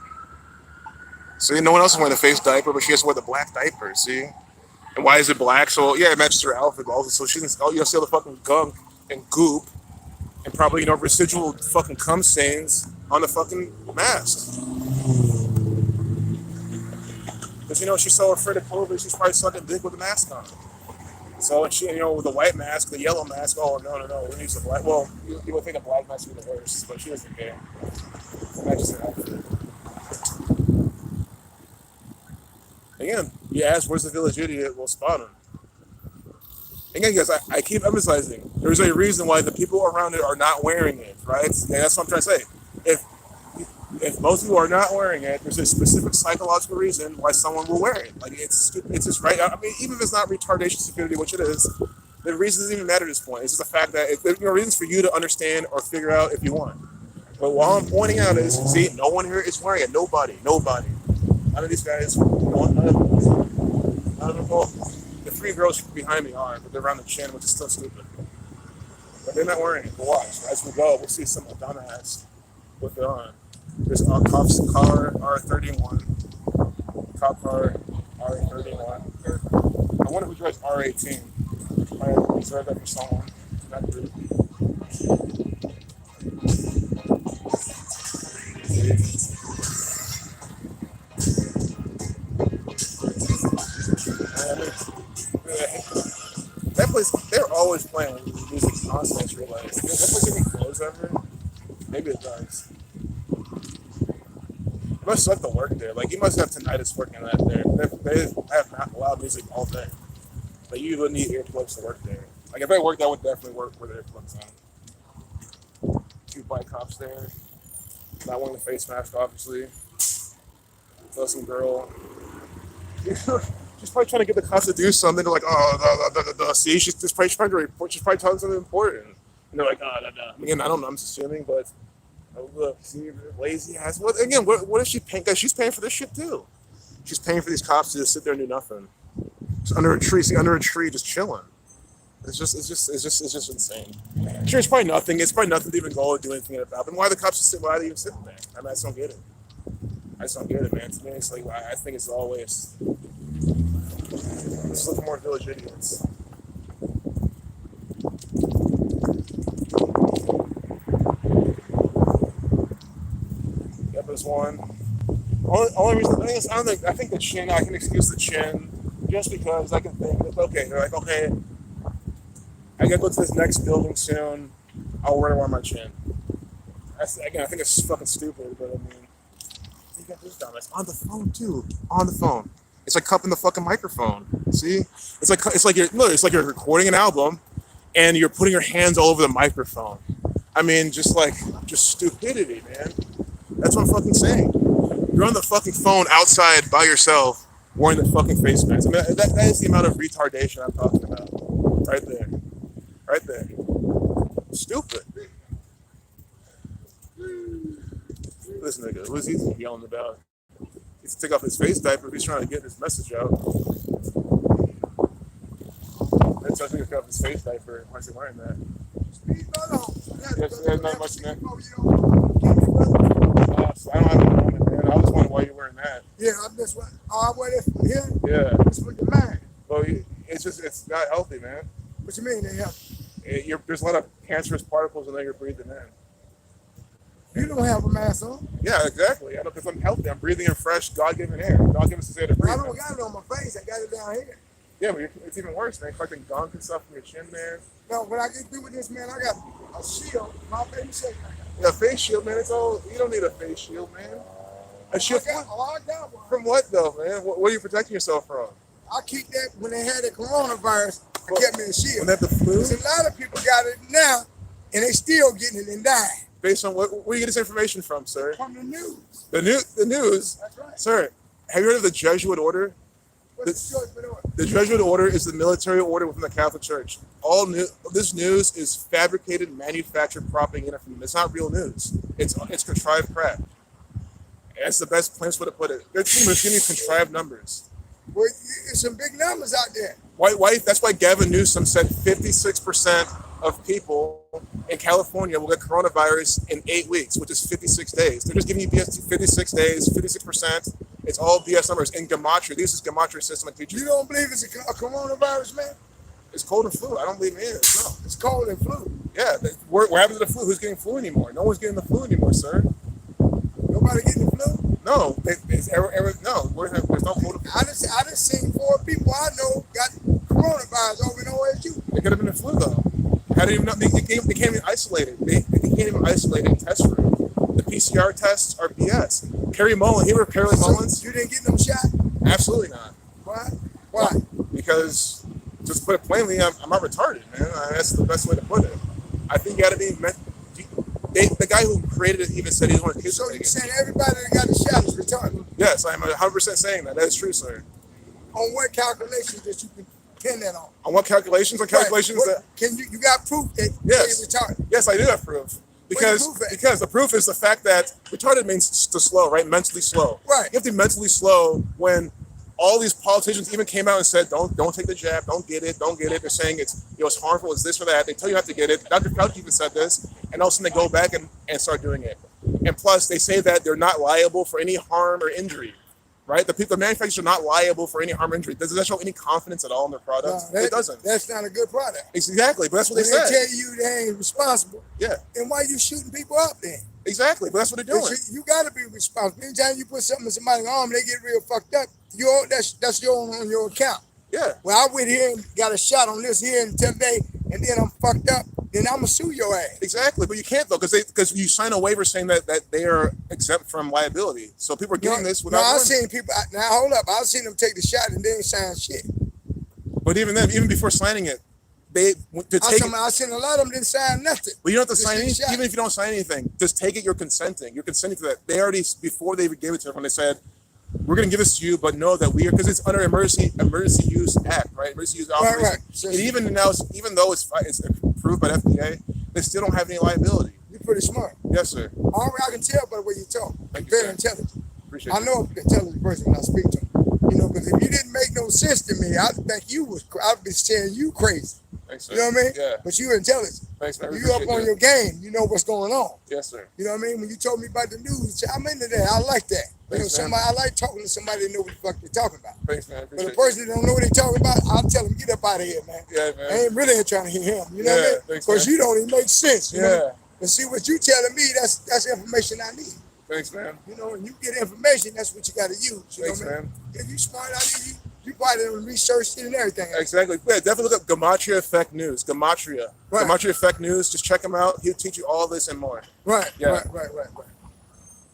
See, no one else is wearing a face diaper, but she has to wear the black diaper, see? And why is it black? So, yeah, it matches her outfit also. So she doesn't see all the fucking gunk and goop and probably, residual fucking cum stains on the fucking mask. Because, she's so afraid of COVID, she's probably sucking dick with the mask on. So, and she, with the white mask, the yellow mask, oh, no, we use the black. Well, you would think a black mask would be the worst, but she doesn't care. That's just her outfit. Again, you ask, where's the village idiot? We'll spot him. Again, guys, I keep emphasizing, there's a reason why the people around it are not wearing it, right? And that's what I'm trying to say. If most people are not wearing it, there's a specific psychological reason why someone will wear it. Like, it's just right. I mean, even if it's not retardation stupidity, which it is, the reason doesn't even matter at this point. It's just the fact that there's no reasons for you to understand or figure out if you want. But what I'm pointing out is, see, no one here is wearing it. Nobody. None of these guys, none of them. Well, the three girls behind me are, but they're around the chin, which is still stupid. But they're not wearing it. But watch, as we go, we'll see some dumbass with it on. There's a cop's car R31, cop car R31. I wonder who drives R18. I might reserve that for someone in that group. That place, they're always playing music constantly. Like, that place even close ever? Maybe it does. It must suck to work there. Like, you must have tinnitus working that there. They have not loud music all day. Like, you would need earplugs to work there. Like, if I worked, I would definitely work with earplugs on. Two bike cops there. Not wearing the face mask, obviously. Some girl. She's probably trying to get the cops to do something. They're like, see, she's probably trying to report. She's probably telling something important. And they're like, Again, I don't know. I'm just assuming, but look, see, lazy ass. What if she paying? Because she's paying for this shit too. She's paying for these cops to just sit there and do nothing. Just under a tree, see, under a tree, just chilling. It's just insane. Sure, it's probably nothing. It's probably nothing to even go and do anything about. But why are the cops just sit? Why are they even sitting there? I mean, I just don't get it. I just don't get it, man. To me, it's like I think it's always just looking more village idiots. Yep, there's one. Only reason I think is I think the chin. I can excuse the chin just because I can think. Okay, they're like, okay, I gotta go to this next building soon. I'll wear it on my chin. Again, I think it's fucking stupid, but I mean, you got this dumbass on the phone too. On the phone. It's like cupping the fucking microphone. See? It's like you're recording an album, and you're putting your hands all over the microphone. I mean, just stupidity, man. That's what I'm fucking saying. You're on the fucking phone outside by yourself, wearing the fucking face mask. I mean, that is the amount of retardation I'm talking about. Right there. Right there. Stupid. This nigga, what is he yelling about? He's to take off his face diaper if he's trying to get his message out. That's why I think he's got his face diaper. Why is he wearing that? There's not much in that. I don't have a moment, man. I was wondering why you're wearing that. Yeah, I'm just I wear this from here. Yeah. This for the man. Well, it's not healthy, man. What you mean they have? There's a lot of cancerous particles in there you're breathing in. You don't have a mask on. Yeah, exactly. I know because I'm healthy. I'm breathing in fresh, God-given air. God given us air to breathe. I don't got it on my face. I got it down here. Yeah, but it's even worse, man. Collecting gunk and stuff from your chin, man. No, when I get through with this, man, I got a shield. My face shield. Yeah, face shield, man. It's all. You don't need a face shield, man. A shield I got one. from what though, man? What are you protecting yourself from? I keep that when they had the coronavirus. I kept me a shield. When they had the flu? There's a lot of people got it now, and they still getting it and dying. Based on where do you get this information from, sir? From the news. The news. That's right. Sir, have you heard of the Jesuit order? What's the Jesuit order? The Jesuit order is the military order within the Catholic Church. This news is fabricated, manufactured propaganda from them. It's not real news. It's contrived crap. That's the best place way to put it. They're giving contrived numbers. Well, there's some big numbers out there. Why? That's why Gavin Newsom said 56% of people in California will get coronavirus in 8 weeks, which is 56 days. They're just giving you BS 56 days, 56%. It's all BS numbers. In Gematria, this is Gematria system I teach you. You don't believe it's a coronavirus, man? It's cold and flu. I don't believe in it. No. It's cold and flu. Yeah, what happened to the flu? Who's getting flu anymore? No one's getting the flu anymore, sir. Nobody getting the flu? No, there's no cold and flu. I just seen 4 people I know got coronavirus over in OSU. It could have been the flu though. How did even know? They can't even isolate it. They can't even isolate it in test room. The PCR tests are BS. Kerry Mullins, you remember Kerry Mullins? You didn't get them shot? Absolutely not. Why? Why? Because, just put it plainly, I'm not retarded, man. That's the best way to put it. I think you got to be. The guy who created it even said he wanted kids. So you're saying everybody that got the shot is retarded? Yes, I'm 100% saying that. That is true, sir. On what calculations that you can pin that on? On what calculations? On calculations right. that you got proof that yes. they're retarded? Yes, I do have proof. Because the proof is the fact that retarded means to slow, right? Mentally slow. Right. You have to be mentally slow when all these politicians even came out and said, don't take the jab, don't get it. They're saying it's harmful, it's this or that. They tell you have to get it. Dr. Fauci even said this, and all of a sudden they go back and start doing it. And plus, they say that they're not liable for any harm or injury, right? The manufacturers are not liable for any harm or injury. Does that show any confidence at all in their product? No, it doesn't. That's not a good product. Exactly, but that's what they said. say. They tell you they ain't responsible. Yeah. And why you shooting people up then? Exactly, but that's what they're doing. You got to be responsible. Anytime you put something in somebody's arm, they get real fucked up. That's on your account. Yeah. Well, I went here and got a shot on this here and today, and then I'm fucked up. Then I'm gonna sue your ass. Exactly, but you can't though, because you sign a waiver saying that they are exempt from liability. So people are getting this without. No, I've seen people. Now hold up, I've seen them take the shot and they ain't sign shit. But even then, even before signing it, I seen a lot of them didn't sign nothing. But you don't have to sign anything. Even if you don't sign anything, just take it. You're consenting. You're consenting to that. They already before they gave it to everyone, they said, "We're going to give this to you, but know that we are because it's under emergency use act, right? Emergency use authorization." Right. So, and even though it's approved by the FDA, they still don't have any liability. You're pretty smart. Yes, sir. All I can tell by the way you talk. You're very intelligent. Appreciate I know an intelligent person when I speak to him. You know, because if you didn't make no sense to me, I'd think I'd be saying you crazy. Thanks, sir. You know what I mean? Yeah. But you're intelligent. Thanks, man. I You up appreciate on that. your game. You know what's going on. Yes, sir. You know what I mean? When you told me about the news, I'm into that. I like that. You know, Thanks, man. I like talking to somebody that know what the fuck they're talking about. Thanks, man. I But a appreciate person that don't know what they're talking about, I'll tell them, get up out of here, man. Yeah, man. I ain't really ain't trying to hear him. You know what I Yeah, mean? thanks, Because man. you don't even make sense. You know? Yeah. And see what you telling me, that's information I need. Thanks, man. You know, when you get information, that's what you got to use. You Thanks, know what I mean? man. If you smart, you probably done researched it and everything. Exactly. Yeah, definitely look up Gematria Effect News. Gematria. Right. Gematria Effect News. Just check him out. He'll teach you all this and more. Right, Yeah. right.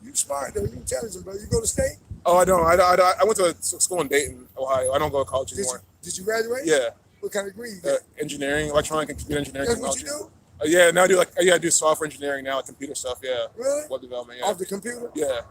You smart though. You intelligent, bro. You go to state? Oh, I don't. I went to a school in Dayton, Ohio. I don't go to college anymore. Did you graduate? Yeah. What kind of degree you got? Engineering, electronic and computer engineering That's what technology. you do? Yeah, now I do I do software engineering now, like computer stuff. Yeah. Really? Web development. Yeah. Off the computer? Yeah.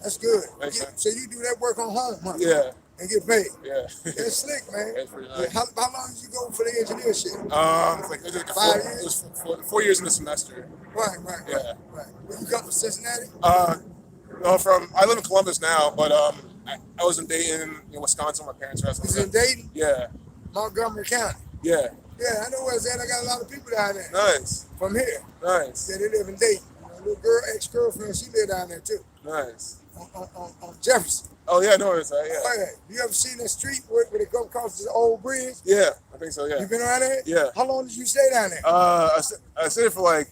That's good. Thanks, man. So you do that work on home, huh? Yeah. And get paid. Yeah. That's slick, man. That's pretty Yeah, nice. how long did you go for the engineer shit? It was like 5 it years? was 4 years in the semester. Right. Yeah. Where you come from, Cincinnati? No, I live in Columbus now, but I was in Dayton, Wisconsin. My parents' house. It's in Dayton, Yeah. Montgomery County. Yeah. Yeah, I know where it's at. I got a lot of people down there Nice. from here. Nice. Yeah, they live in Dayton. My little girl, ex-girlfriend, she live down there too, Nice. on Jefferson. Oh yeah, I know it's yeah. Oh, yeah. You ever seen that street where they come across this old bridge? Yeah, I think so. Yeah. You been around there? Yeah. How long did you stay down there? I stayed there for like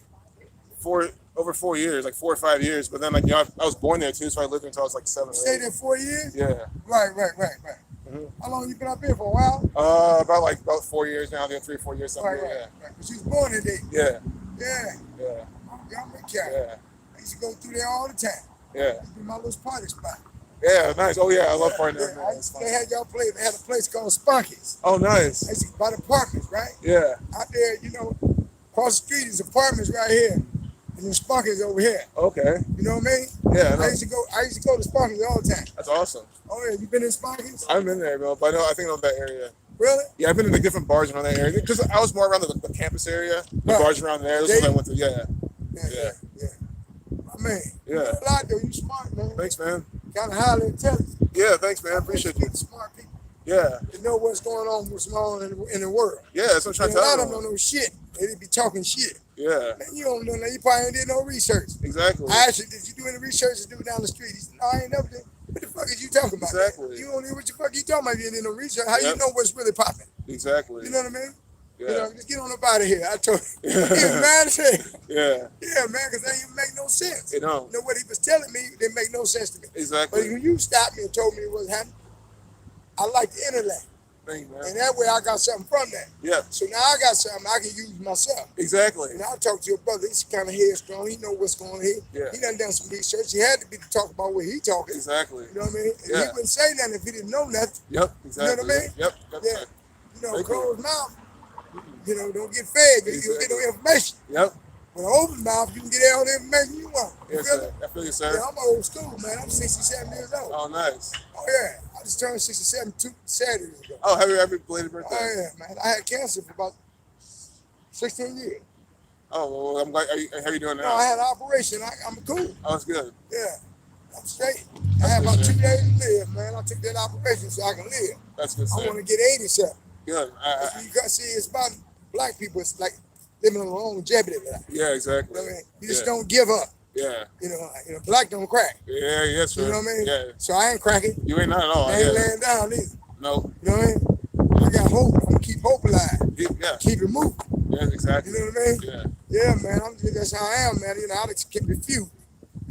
over 4 years, like 4 or 5 years. But then I was born there too, so I lived there until I was like 7 or 8. Stayed there 4 years? Yeah. Right. Mhm. How long you been up here for a while? About 4 years now. There 3 or 4 years something. Right. But you was born in Dayton. Yeah. Yeah. Yeah. Montgomery County. Yeah. I used to go through there all the time. Yeah. It'd be my little party spot. Yeah. Nice. Oh yeah, I love partying there. Yeah, they had y'all play. They had a place called Spunky's. Oh nice. They used to buy the apartments, right? Yeah. Out there, across the street is apartments right here, and then Spunky's over here. Okay. You know what I mean? Yeah. I used to go to Spunky's all the time. That's awesome. Oh yeah, you been in Spunky's? I've been there, bro. But I think I know that area. Really? Yeah, I've been in the different bars around that area because I was more around the campus area. The Right. bars around there. Those ones I went to. Yeah. Yeah. My man. Yeah. You know a lot though. You smart, man. Thanks, man. Kind of highly intelligent. Yeah, thanks, man. Appreciate you. Smart people. Yeah. They know what's going on in the world. Yeah, that's what I'm trying And to a tell lot of them you. don't know shit. They be talking shit. Yeah, Man, you don't know that. You probably ain't did no research. exactly. I asked you, did you do any research to do down the street? He said, no, I ain't never did. What the fuck is you talking about? Exactly. You don't know what the fuck you talking about if you did no research. How you Yep. know what's really popping? Exactly. You know what I mean? Yeah. You know, just get on up out of here. I told you. He was mad as hell. Yeah. Yeah, man, because that ain't make no sense. You know. You know what he was telling me, it didn't make no sense to me. But Exactly. when you stopped me and told me it was happening, I like the intellect. Thank you, man. And that way I got something from that. Yeah. So now I got something I can use myself. Exactly. And I talked to your brother. He's kind of headstrong. He know what's going on here. Yeah. He done some research. He had to be to talk about what he talking. Exactly. You know what I mean? And Yeah. he wouldn't say nothing if he didn't know nothing. Yep. Exactly. what I mean? Yep. Yeah. You know, Thank you. closed mouth, don't get fed. You don't get no information. Yep. With an open mouth, you can get all the information you want. You Yes, feel sir. me? I feel you, Yeah, sir. I'm old school, man. I'm 67 years old. Oh, nice. Oh, yeah. I just turned 67 2 Saturdays ago. Oh, happy belated Oh, birthday. yeah, man. I had cancer for about 16 years. Oh, well, I'm glad. How you doing No, now? I had an operation. I'm cool. Oh, that's good. Yeah. I'm straight. I had about 2 days to live, man. I took that operation so I can live. That's good, I sir. want to get 87. Good. You got see, it's about black people. It's like living on longevity. You know Yeah, exactly. what I mean? You just Yeah. don't give up. Yeah. Black don't crack. Yeah, yes, sir. You know what I mean? Yeah. So I ain't cracking. You ain't not at all. I ain't Yeah. laying down either. No. You know what I mean? I got hope. I'm gonna keep hope alive. Yeah. Keep it moving. Yeah, exactly. You know what I mean? Yeah. Yeah, man. That's how I am, man. I just keep it few.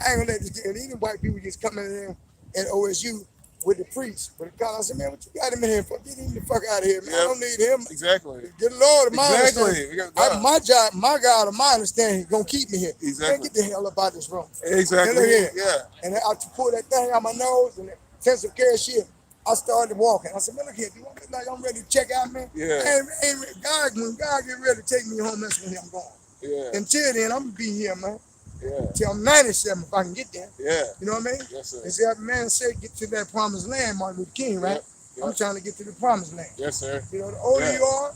I ain't gonna let this get even white people just come in there at OSU with the priest. With the college. I said, man, what you got him in here for? Get him the fuck out of here, man. I Yep. don't need him. Exactly. Good Lord, my understanding. Exactly. We got God. My God, of my understanding, is gonna keep me here. Exactly. Man, get the hell up out this room. Exactly. Look here. Yeah. And I pulled that thing out my nose and the intensive care shit. I started walking. I said, man, look here. Do I look like I'm ready to check out, man? Yeah. When God get ready to take me home, that's when I'm going. Yeah. Until then, I'm gonna be here, man. Yeah. Till I'm 97 if I can get there. Yeah. You know what I mean? Yes, sir. And see, that man said, get to that promised land, Martin Luther King, right? Yep. I'm trying to get to the promised land. Yes, sir. You know, the older Yeah. you are,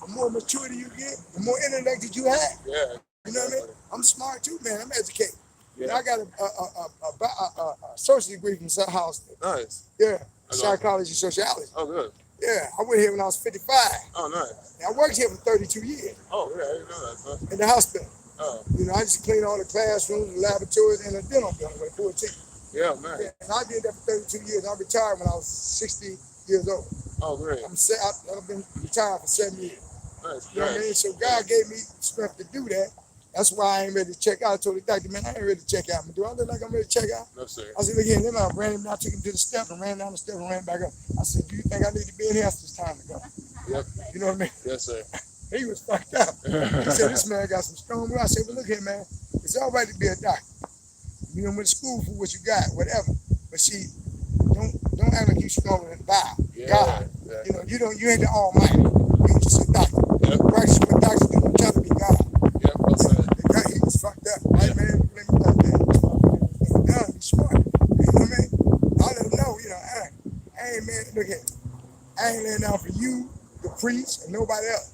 the more maturity you get, the more intellect that you have. Yeah. You know what I mean? I'm smart too, man. I'm educated. Yeah. And I got a associate degree from South House. Nice. Yeah. psychology, sociology. Oh, good. Yeah, I went here when I was 55. Oh, nice. And I worked here for 32 years Oh, yeah, I didn't know that, son. in the hospital. Oh, You know, I just cleaned all the classrooms, the laboratories, and the dental building with a full team. yeah, man. Yeah, and I did that for 32 years. I retired when I was 60 years old. Oh, great. I've been retired for 7 years. Nice, You know what I mean? nice. So God gave me strength to do that. That's why I ain't ready to check out. I told the doctor, man, I ain't ready to check out. Do I look like I'm ready to check out? No, sir. I said, look here, then I ran him down, took him to the step and ran down the step and ran back up. I said, do you think I need to be in here? I said, it's time to go. Yep. You know what I mean? Yes, sir. He was fucked up. He said, this man got some strong will. I said, well, look here, man. It's all right to be a doctor. You know, went to school for what you got, whatever. But see, don't act like you stronger than God. Yeah, God. yeah. You know, you ain't the Almighty. You just a doctor. Yep. Practice what doctors do. Don't try to be God. Yep, well said. He was fucked up. Right, man? Let me like that. Nah, he's smart. You know what I mean? I let him know, you know, I ain't, man, look here. I ain't laying down for you, the priest, and nobody else.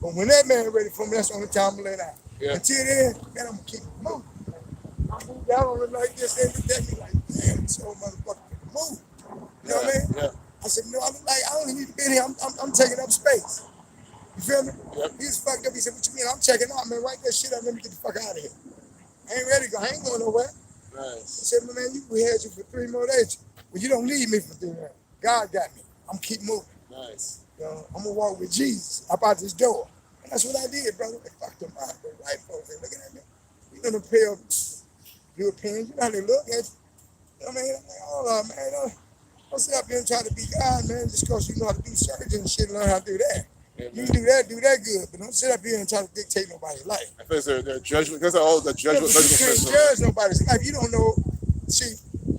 But when that man ready for me, that's the only time I'm laying down. Yeah. Until then, man, I'm gonna keep moving. I moved down on it like this, they looked at me like, damn, this old motherfucker can move. You know what I mean? Yeah. I said, no, I don't even need to be in here. I'm taking up space. You feel me? Yep. He was fucked up. He said, what you mean? I'm checking out, man. Write that shit up. Let me get the fuck out of here. I ain't ready to go. I ain't going nowhere. I Nice. said, man, we had you for 3 more days. Well, you don't need me for 3 more. God got me. I'm keep moving. Nice. You know, I'm gonna walk with Jesus up out this door. And that's what I did, brother. They fucked them out. The white folks, they looking at me. You know, the pale Europeans, you know how they look at you. You know what I mean? I'm like, hold on, man. Don't sit up here and try to be God, man, just because you know how to do surgery and shit and learn how to do that. Yeah, You man. can do that good, but don't sit up here and try to dictate nobody's life. I think their judgment, because of all the Yeah, judgment but you can't system. judge nobody's life. You don't know. See,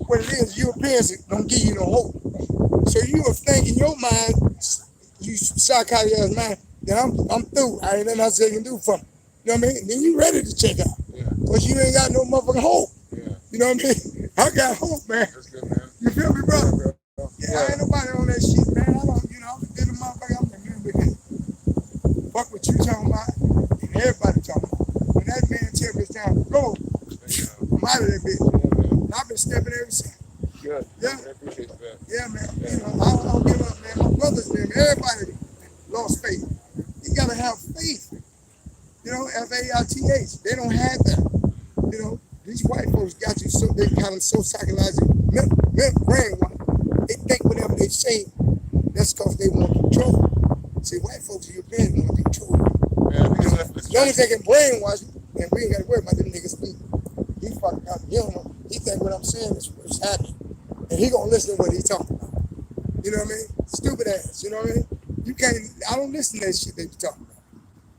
what it is, Europeans don't give you no hope. So you will think in your mind, you psychotic mind, that I'm through. I ain't nothing else they can do for me. You know what I mean? Then you ready to check out. Yeah. Because you ain't got no motherfucking hope. Yeah. You know what I mean? I got hope, man. That's good, man. You feel me, brother? Yeah. Yeah, I ain't nobody on that shit, man. I don't, you know, I'm a good motherfucker. I'm like, man, look at fuck what you talking about and everybody talking about. When that man tell me it's time to go, I'm out of that bitch. And I've been stepping ever since. Good. Yeah. I appreciate that. Yeah, man. You know, I don't give up, man. My brothers, man, everybody lost faith. You gotta have faith. You know, F-A-I-T-H. They don't have that. You know, these white folks got you so they kind of so psychologically brainwashed. They think whatever they say, that's because they want control. See, white folks, Europeans want control. Yeah, You know, it's as long as they can brainwash you, then we ain't got to worry about them niggas speaking. He fucking up. He don't know. He think what I'm saying is what's happening. And he gonna listen to what he talking about. You know what I mean? Stupid ass, you know what I mean? You can't, I don't listen to that shit they be talking about.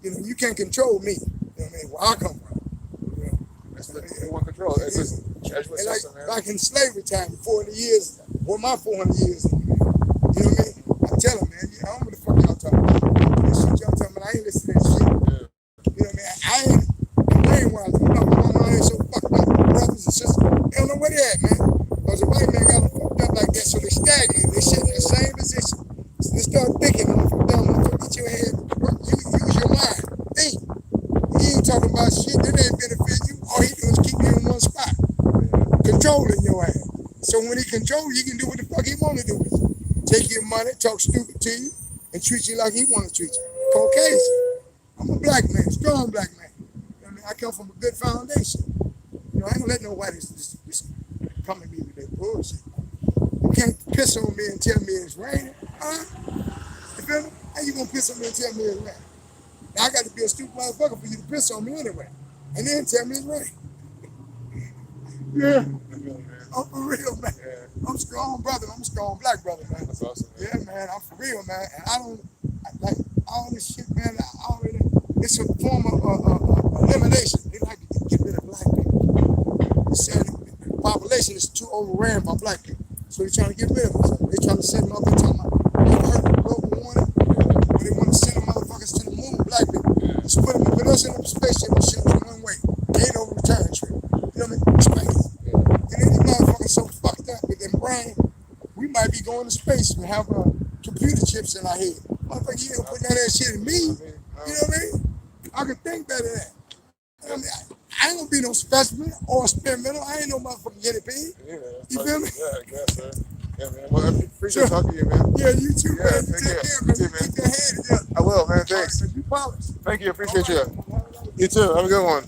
You know, you can't control me. You know what I mean? Where I come from. You know? That's what they want control. It's just judgment And like system, man. back in slavery time, 400 years, or my 400 years. You know what I mean? I tell them, man, I don't know what the fuck y'all talking about. This shit y'all talking about, I ain't listening to that shit. Yeah. You know what I mean? I ain't brainwashed. You know, my mind ain't so fucked up. Brothers and sisters, they don't know where they at, man. Because the white man got them fucked up like that, so they stagnate. They sit in the same position. So they start thinking, motherfucker, dumb, motherfucker, get your head, use your mind. Think. He ain't talking about shit that ain't benefit you. All he do is keep you in one spot, controlling your ass. So when he control you, he can do what the fuck he want to do with you. Take your money, talk stupid to you, and treat you like he want to treat you. Caucasian. I'm a black man, strong black man. You know what I mean? I come from a good foundation. You know, I ain't gonna let nobody just come at me with that bullshit. You can't piss on me and tell me it's raining. Huh? You feel me? How you gonna piss on me and tell me it's raining? Now I got to be a stupid motherfucker for you to piss on me anyway. And then tell me it's raining. Yeah. I'm for real, man. Yeah. I'm strong, brother. I'm a strong black brother, man. That's awesome, man. Yeah, man. I'm for real, man. And I don't like all this shit, man. It's a form of elimination. They like to get rid of black people. They said the population is too overran by black people, so they're trying to get rid of us. They're trying to send them up and talking about you heard the global warming, but they want to send them motherfuckers to the moon, black people. Just put us in a spaceship and ship them one way. Ain't no return trip. You know what I mean? Space. And then these motherfuckers so fucked up with their brain, we might be going to space and have computer chips in our head. Motherfucker, you ain't gonna put none of that shit in me. You know what I mean? I can think better than that. I mean, I ain't gonna be no specimen or experimental. I ain't no motherfucking guinea pig. Yeah. You feel me? Yeah, I guess, sir. Yeah, man. Well, I appreciate Sure. talking to you, man. Yeah, you too, Yeah, man. You take take care. care, You man. too, You man. keep your head together. I will, man. Thanks. All right, you polish. Thank you. Appreciate All you. right. You too. Have a good one.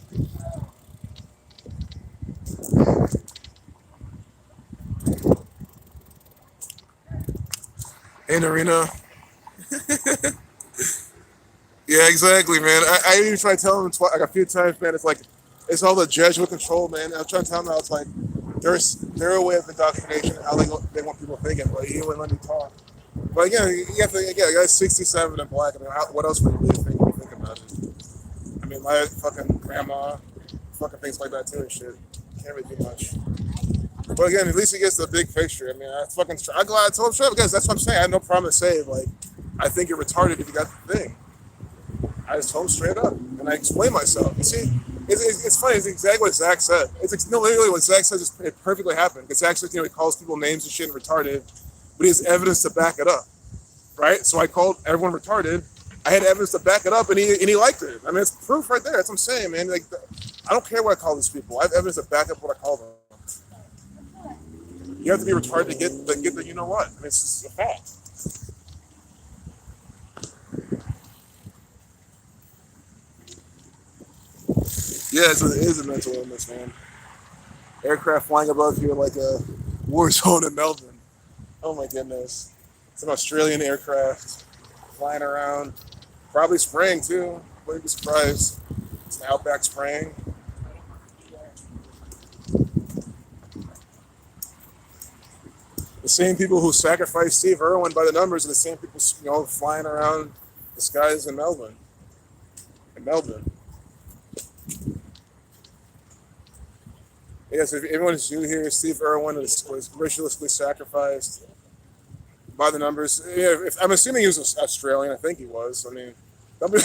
Hey, Narina. Yeah, exactly, man. I even tried telling them like a few times, man. It's like it's all the Jesuit control, man. I was trying to tell them how it's like their way of indoctrination, how they want people thinking, but he wouldn't let me talk. But again, you have to again, guy's 67 and black. I mean, what else would you really think about it? I mean, my fucking grandma fucking thinks like that too and shit. Can't really do much. But again, at least he gets the big picture. I mean, I'm glad I told him straight because that's what I'm saying. I had no problem to say like, I think you're retarded if you got the thing. I just told him straight up, and I explained myself. You see, it's funny. It's exactly what Zach said. No, literally what Zach says. It perfectly happened. Because Zach says, he calls people names and shit and retarded, but he has evidence to back it up, right? So I called everyone retarded. I had evidence to back it up, and he liked it. I mean, it's proof right there. That's what I'm saying, man. Like, I don't care what I call these people. I have evidence to back up what I call them. You have to be retarded to get the you know what. I mean, it's just a fact. Yeah, it is a mental illness, man. Aircraft flying above here like a war zone in Melbourne. Oh my goodness. It's an Australian aircraft flying around. Probably spraying too. Wouldn't be surprised. It's an Outback spraying. The same people who sacrificed Steve Irwin by the numbers are the same people, flying around the skies in Melbourne. In Melbourne. Yes, if everyone's new here, Steve Irwin was ritualistically sacrificed by the numbers. Yeah, I'm assuming he was Australian. I think he was. I mean, don't be,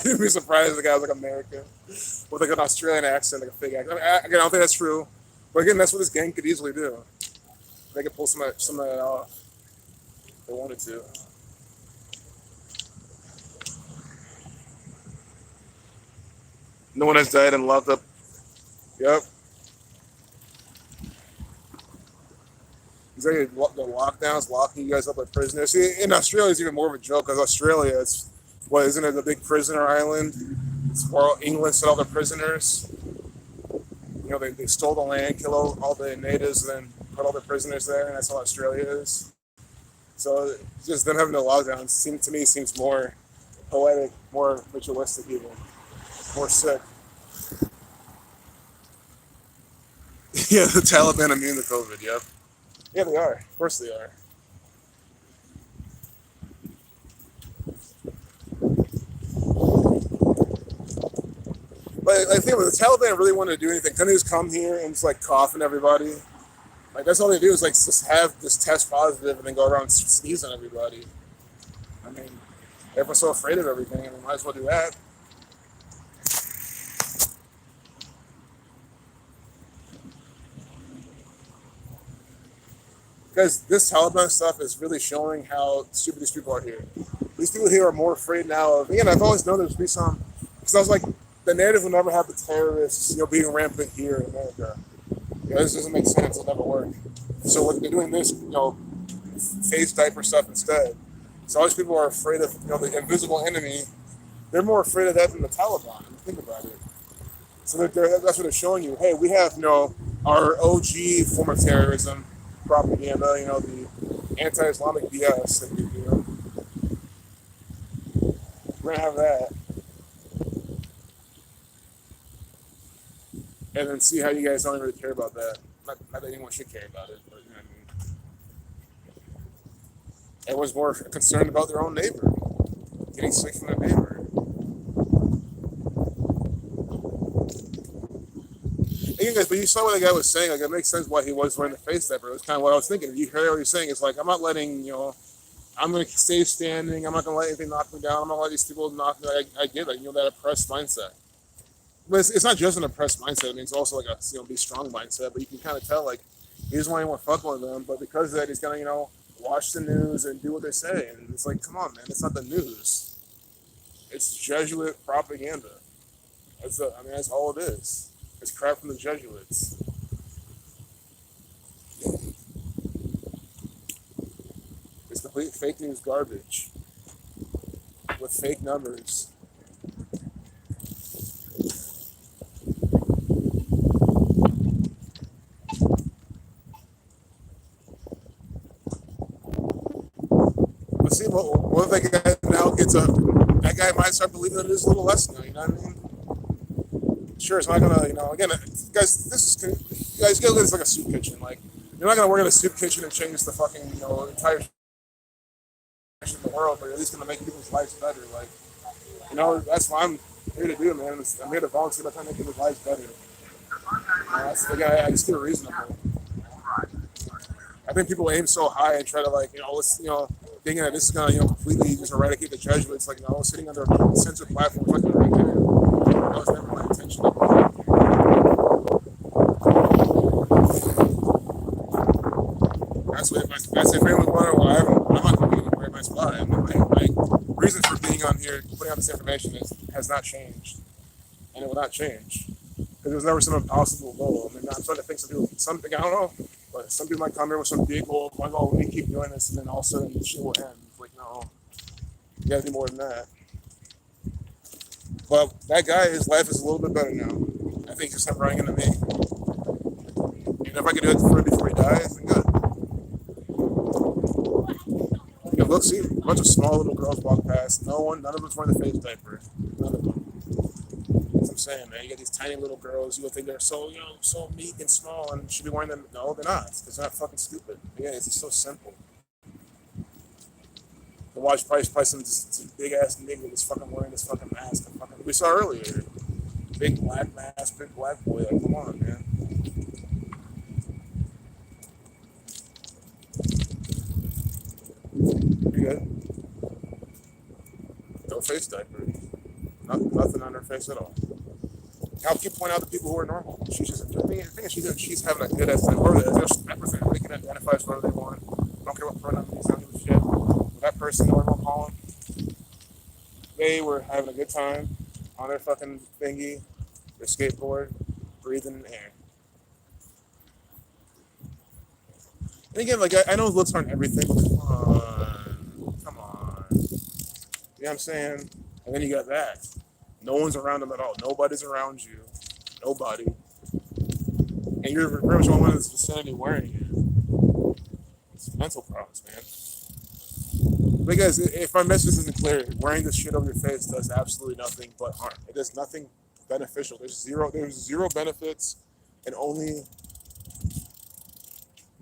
don't be surprised if the guy was like American with like an Australian accent, like a fake accent. I don't think that's true. But again, that's what this gang could easily do. They could pull some of that off if they wanted to. No one has died and locked up. Yep. Exactly, the lockdowns, locking you guys up like prisoners. See, in Australia, it's even more of a joke because Australia, isn't it the big prisoner island? It's where England set all their prisoners. They stole the land, killed all the natives, and then put all the prisoners there, and that's how Australia is. So just them having the lockdowns to me seems more poetic, more ritualistic even, more sick. Yeah, the Taliban immune to COVID, yep. Yeah, they are. Of course they are. But I think when the Taliban really wanted to do anything, couldn't they just come here and just like cough on everybody? Like that's all they do is like just have this test positive and then go around sneeze on everybody. I mean, everyone's so afraid of everything, and we might as well do that. Because this Taliban stuff is really showing how stupid these people are here. These people here are more afraid now of. Again, I've always known there's be some. Because I was like, the narrative will never have the terrorists, being rampant here in America. This doesn't make sense. It'll never work. So what they're doing this, face diaper stuff instead. So all these people are afraid of, the invisible enemy. They're more afraid of that than the Taliban. Think about it. So that's what they're showing you. Hey, we have, our OG form of terrorism, propaganda, the anti-Islamic BS that we do. We're gonna have that, and then see how you guys don't really care about that. Not that anyone should care about it, but you know what I mean. Everyone's more concerned about their own neighbor, getting sick from their neighbor. And but you saw what the guy was saying. Like, it makes sense why he was wearing the face diaper. It was kind of what I was thinking. You heard what he was saying. It's like, I'm not letting, I'm going to stay standing. I'm not going to let anything knock me down. I'm not going to let these people knock me down. I get it, that oppressed mindset. But it's not just an oppressed mindset. I mean, it's also like a, be strong mindset. But you can kind of tell, like, he doesn't want anyone fucking with him. But because of that, he's going to, watch the news and do what they say. And it's like, come on, man. It's not the news. It's Jesuit propaganda. That's all it is. It's crap from the Jesuits. complete fake news garbage with fake numbers. But see, what if that guy now gets up? That guy might start believing it is a little less now. You know what I mean? Sure, it's not gonna. Again, guys, you guys get this like a soup kitchen. Like, you're not gonna work in a soup kitchen and change the fucking entire in the world, but at least gonna make people's lives better. Like, that's what I'm here to do, man. I'm here to volunteer by trying to make people's lives better. That's the guy. I just feel reasonable. I think people aim so high and try to thinking that this is gonna completely just eradicate the Jesuits. Like, sitting under a censored platform, fucking right there. That was never my intention. That's if anyone wondering why I'm not going anywhere in my spot. And my reason for being on here, putting out this information has not changed, and it will not change because there's never some impossible goal. I mean, I'm starting to think something I don't know, but some people might come here with some big goal, like, oh, let me keep doing this, and then all of a sudden the shit will end. It's like, no, you gotta do more than that. But that guy, his life is a little bit better now. I think he's running into me. And if I could do it for him before he dies, then good. Look, see, a bunch of small little girls walk past. None of them's wearing the face diaper. None of them. That's what I'm saying, man. You got these tiny little girls. You would think they're so meek and small and should be wearing them. No, they're not. Because they're not fucking stupid. Yeah, it's just so simple. To watch probably some big ass nigga that's fucking wearing this fucking mask. We saw earlier. Big black mask, big black boy. Like, come on, man. You good? No face diaper. Nothing on her face at all. I'll keep pointing out the people who are normal. She's just, I think she's having a good ass time. That person, they can identify as whatever they want. I don't care what pronoun they use, I don't give a shit. But that person, whatever we'll call them, they were having a good time on their fucking thingy, their skateboard, breathing air. And again, like, I know looks aren't everything, but come on. You know what I'm saying? And then you got that. No one's around them at all. Nobody's around you. Nobody. And you're pretty much the only one in this vicinity wearing it. It's mental problems, man. But guys, if my message isn't clear, wearing this shit over your face does absolutely nothing but harm. It does nothing beneficial. There's zero benefits and only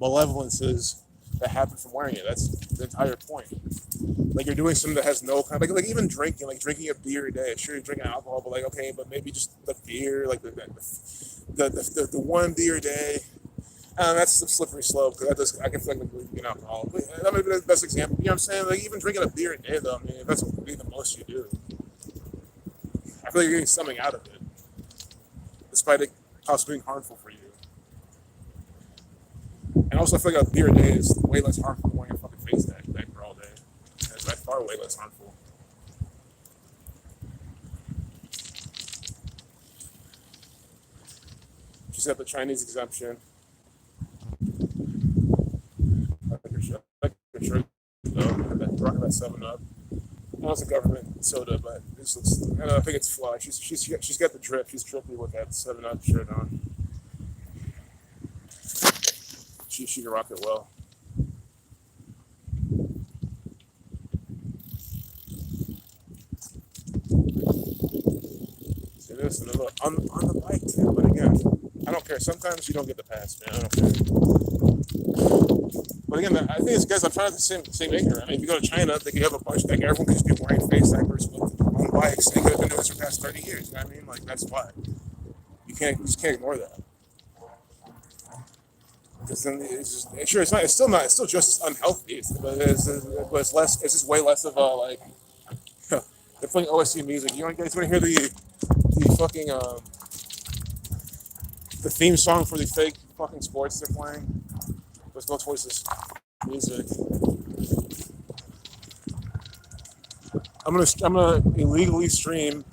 malevolences that happen from wearing it. That's the entire point. Like, you're doing something that has no kind of, like even drinking a beer a day. Sure, you're drinking alcohol, but okay, but maybe just the beer, like the one beer a day. That's a slippery slope because I can feel like drinking alcohol. But that may be the best example. You know what I'm saying? Like, even drinking a beer a day, though, I mean, that's really the most you do. I feel like you're getting something out of it, despite it possibly being harmful for you. And also, I feel like a beer a day is way less harmful than wearing a fucking face diaper all day. It's by far way less harmful. She's got the Chinese exemption. I like her shirt, though. Rocking that 7-Up. I know it's a government soda, but this looks, I think it's fly. She's got the drip. She's trippy with that 7-Up shirt on. She can rock it well. See this? And look, on the bike too. But again, I don't care. Sometimes you don't get the pass, man. I don't care. But again, I think it's guys. I'm trying to same acre. I mean, if you go to China, they could have a bunch. Like, everyone could just be wearing face diapers on bikes. They could have been doing this for the past 30 years. You know what I mean? Like, that's why. You just can't ignore that. Because then it's still just as unhealthy, but it's less. It's just way less of a, like, they're playing OSC music. You guys want to hear the fucking the theme song for the fake fucking sports they're playing? Let's go towards this music. I'm gonna illegally stream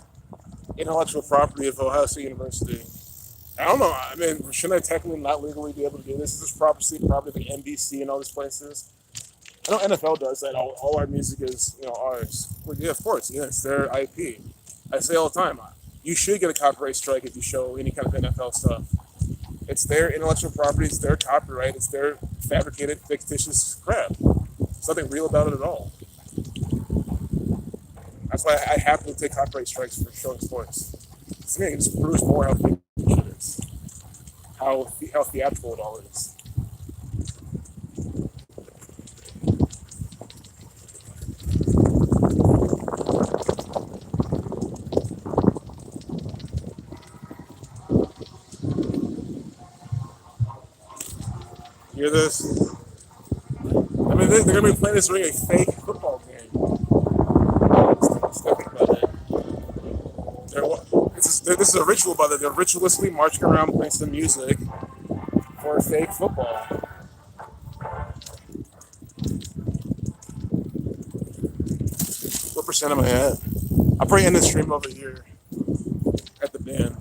intellectual property of Ohio State University. I don't know. I mean, shouldn't I technically not legally be able to do this? Is this property of the NBC and all these places? I know NFL does that. All our music is, ours. Well, yeah, of course. Yeah, it's their IP. I say all the time, you should get a copyright strike if you show any kind of NFL stuff. It's their intellectual property. It's their copyright. It's their fabricated, fictitious crap. There's nothing real about it at all. That's why I happily take copyright strikes for showing sports. To me, it just proves more how fake shit is. How theatrical it all is. You hear this? I mean, they're gonna be playing this during a fake football game. Just think about it. This is a ritual, brother. They're ritualistically marching around playing some music for fake football. What percent am I at? I'll probably end the stream over here at the band.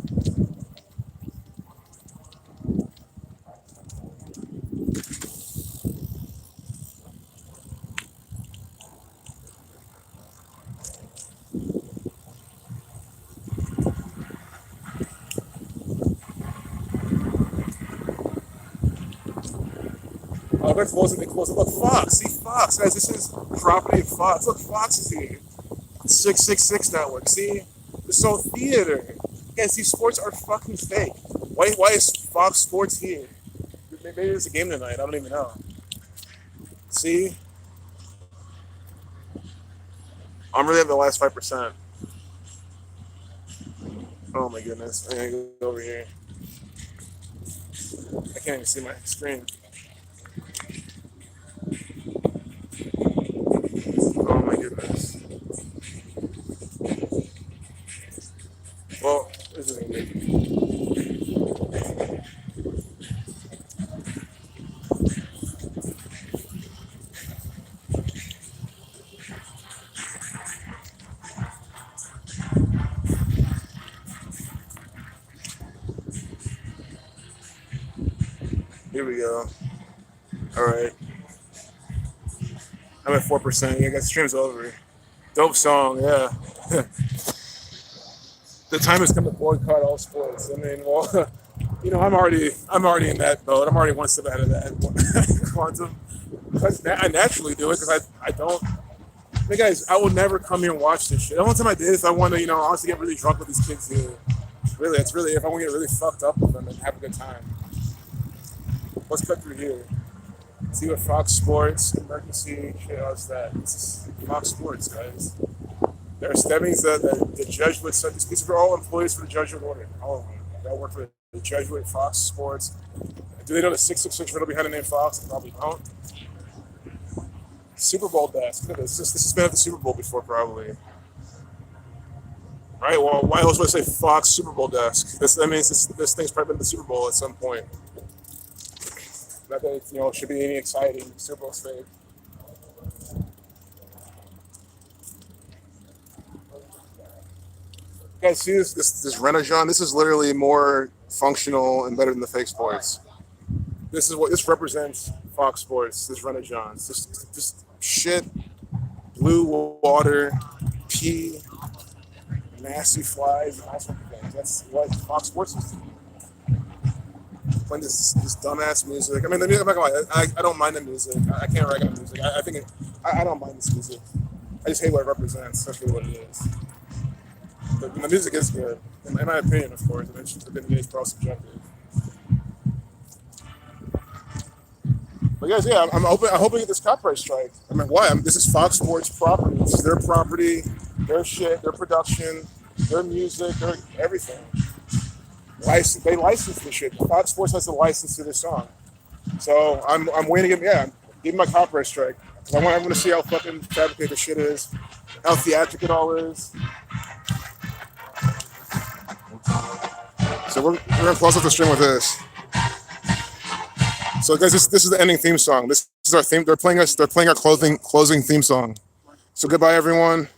Oh, they're closing. Look, Fox. See, Fox, guys. This is property of Fox. Look, Fox is here. 666 network. See, it's all theater. Guys, these sports are fucking fake. Why is Fox Sports here? Maybe there's a game tonight. I don't even know. See, I'm really at the last 5%. Oh my goodness. I gotta go over here. I can't even see my screen. Oh my goodness. Well, this isn't good. Here we go. All right. I'm at 4%. Yeah, guys, stream's over. Dope song, yeah. The time has come to boycott all sports. I mean, well, I'm already in that boat. I'm already one step ahead of that quantum. I naturally do it because I don't. I mean, guys, I will never come here and watch this shit. The only time I did is I want to, honestly get really drunk with these kids here. Really, it's really if I want to get really fucked up with them and have a good time. Let's cut through here. See what Fox Sports, emergency, shit else that. This is Fox Sports, guys. There are Stemmings that the Jesuit said. These are all employees for the Jesuit order. All of them. They all work for the Jesuit Fox Sports. Do they know the 666 riddle behind the name Fox? They probably don't. Super Bowl desk. Look at this. This has been at the Super Bowl before, probably. All right. Well, why else would I say Fox Super Bowl desk? That means this thing's probably been at the Super Bowl at some point. Not that it should be any exciting. Super Bowl's fake. You guys see this Renaissance? This is literally more functional and better than the fake sports. This represents Fox Sports. This Renaissance. This shit, blue water, pee, nasty flies, and all sorts of things. That's what Fox Sports is. Playing this dumbass music. I mean, I'm not gonna lie. I don't mind the music. I can't rag on the music. I think I don't mind this music. I just hate what it represents. That's really what it is. The music is good, in my opinion, of course. And it's been days for all subjective. But guys, yeah, I'm hoping to get this copyright strike. I mean, why? This is Fox Sports property. This is their property, their shit, their production, their music, their everything. They license this shit. Fox Sports has the license to this song. So I'm waiting to give my copyright strike. I want to see how fucking fabricated the shit is, how theatrical it all is. So we're gonna close off the stream with this. So guys, this is the ending theme song. This is our theme. They're playing our closing theme song. So goodbye, everyone.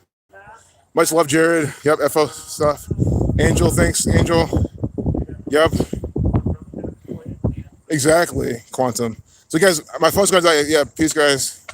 Much love, Jared. Yep, FO stuff. Angel, thanks, Angel. Yep. Exactly, Quantum. So guys, my phone's gonna die. Yeah, peace, guys.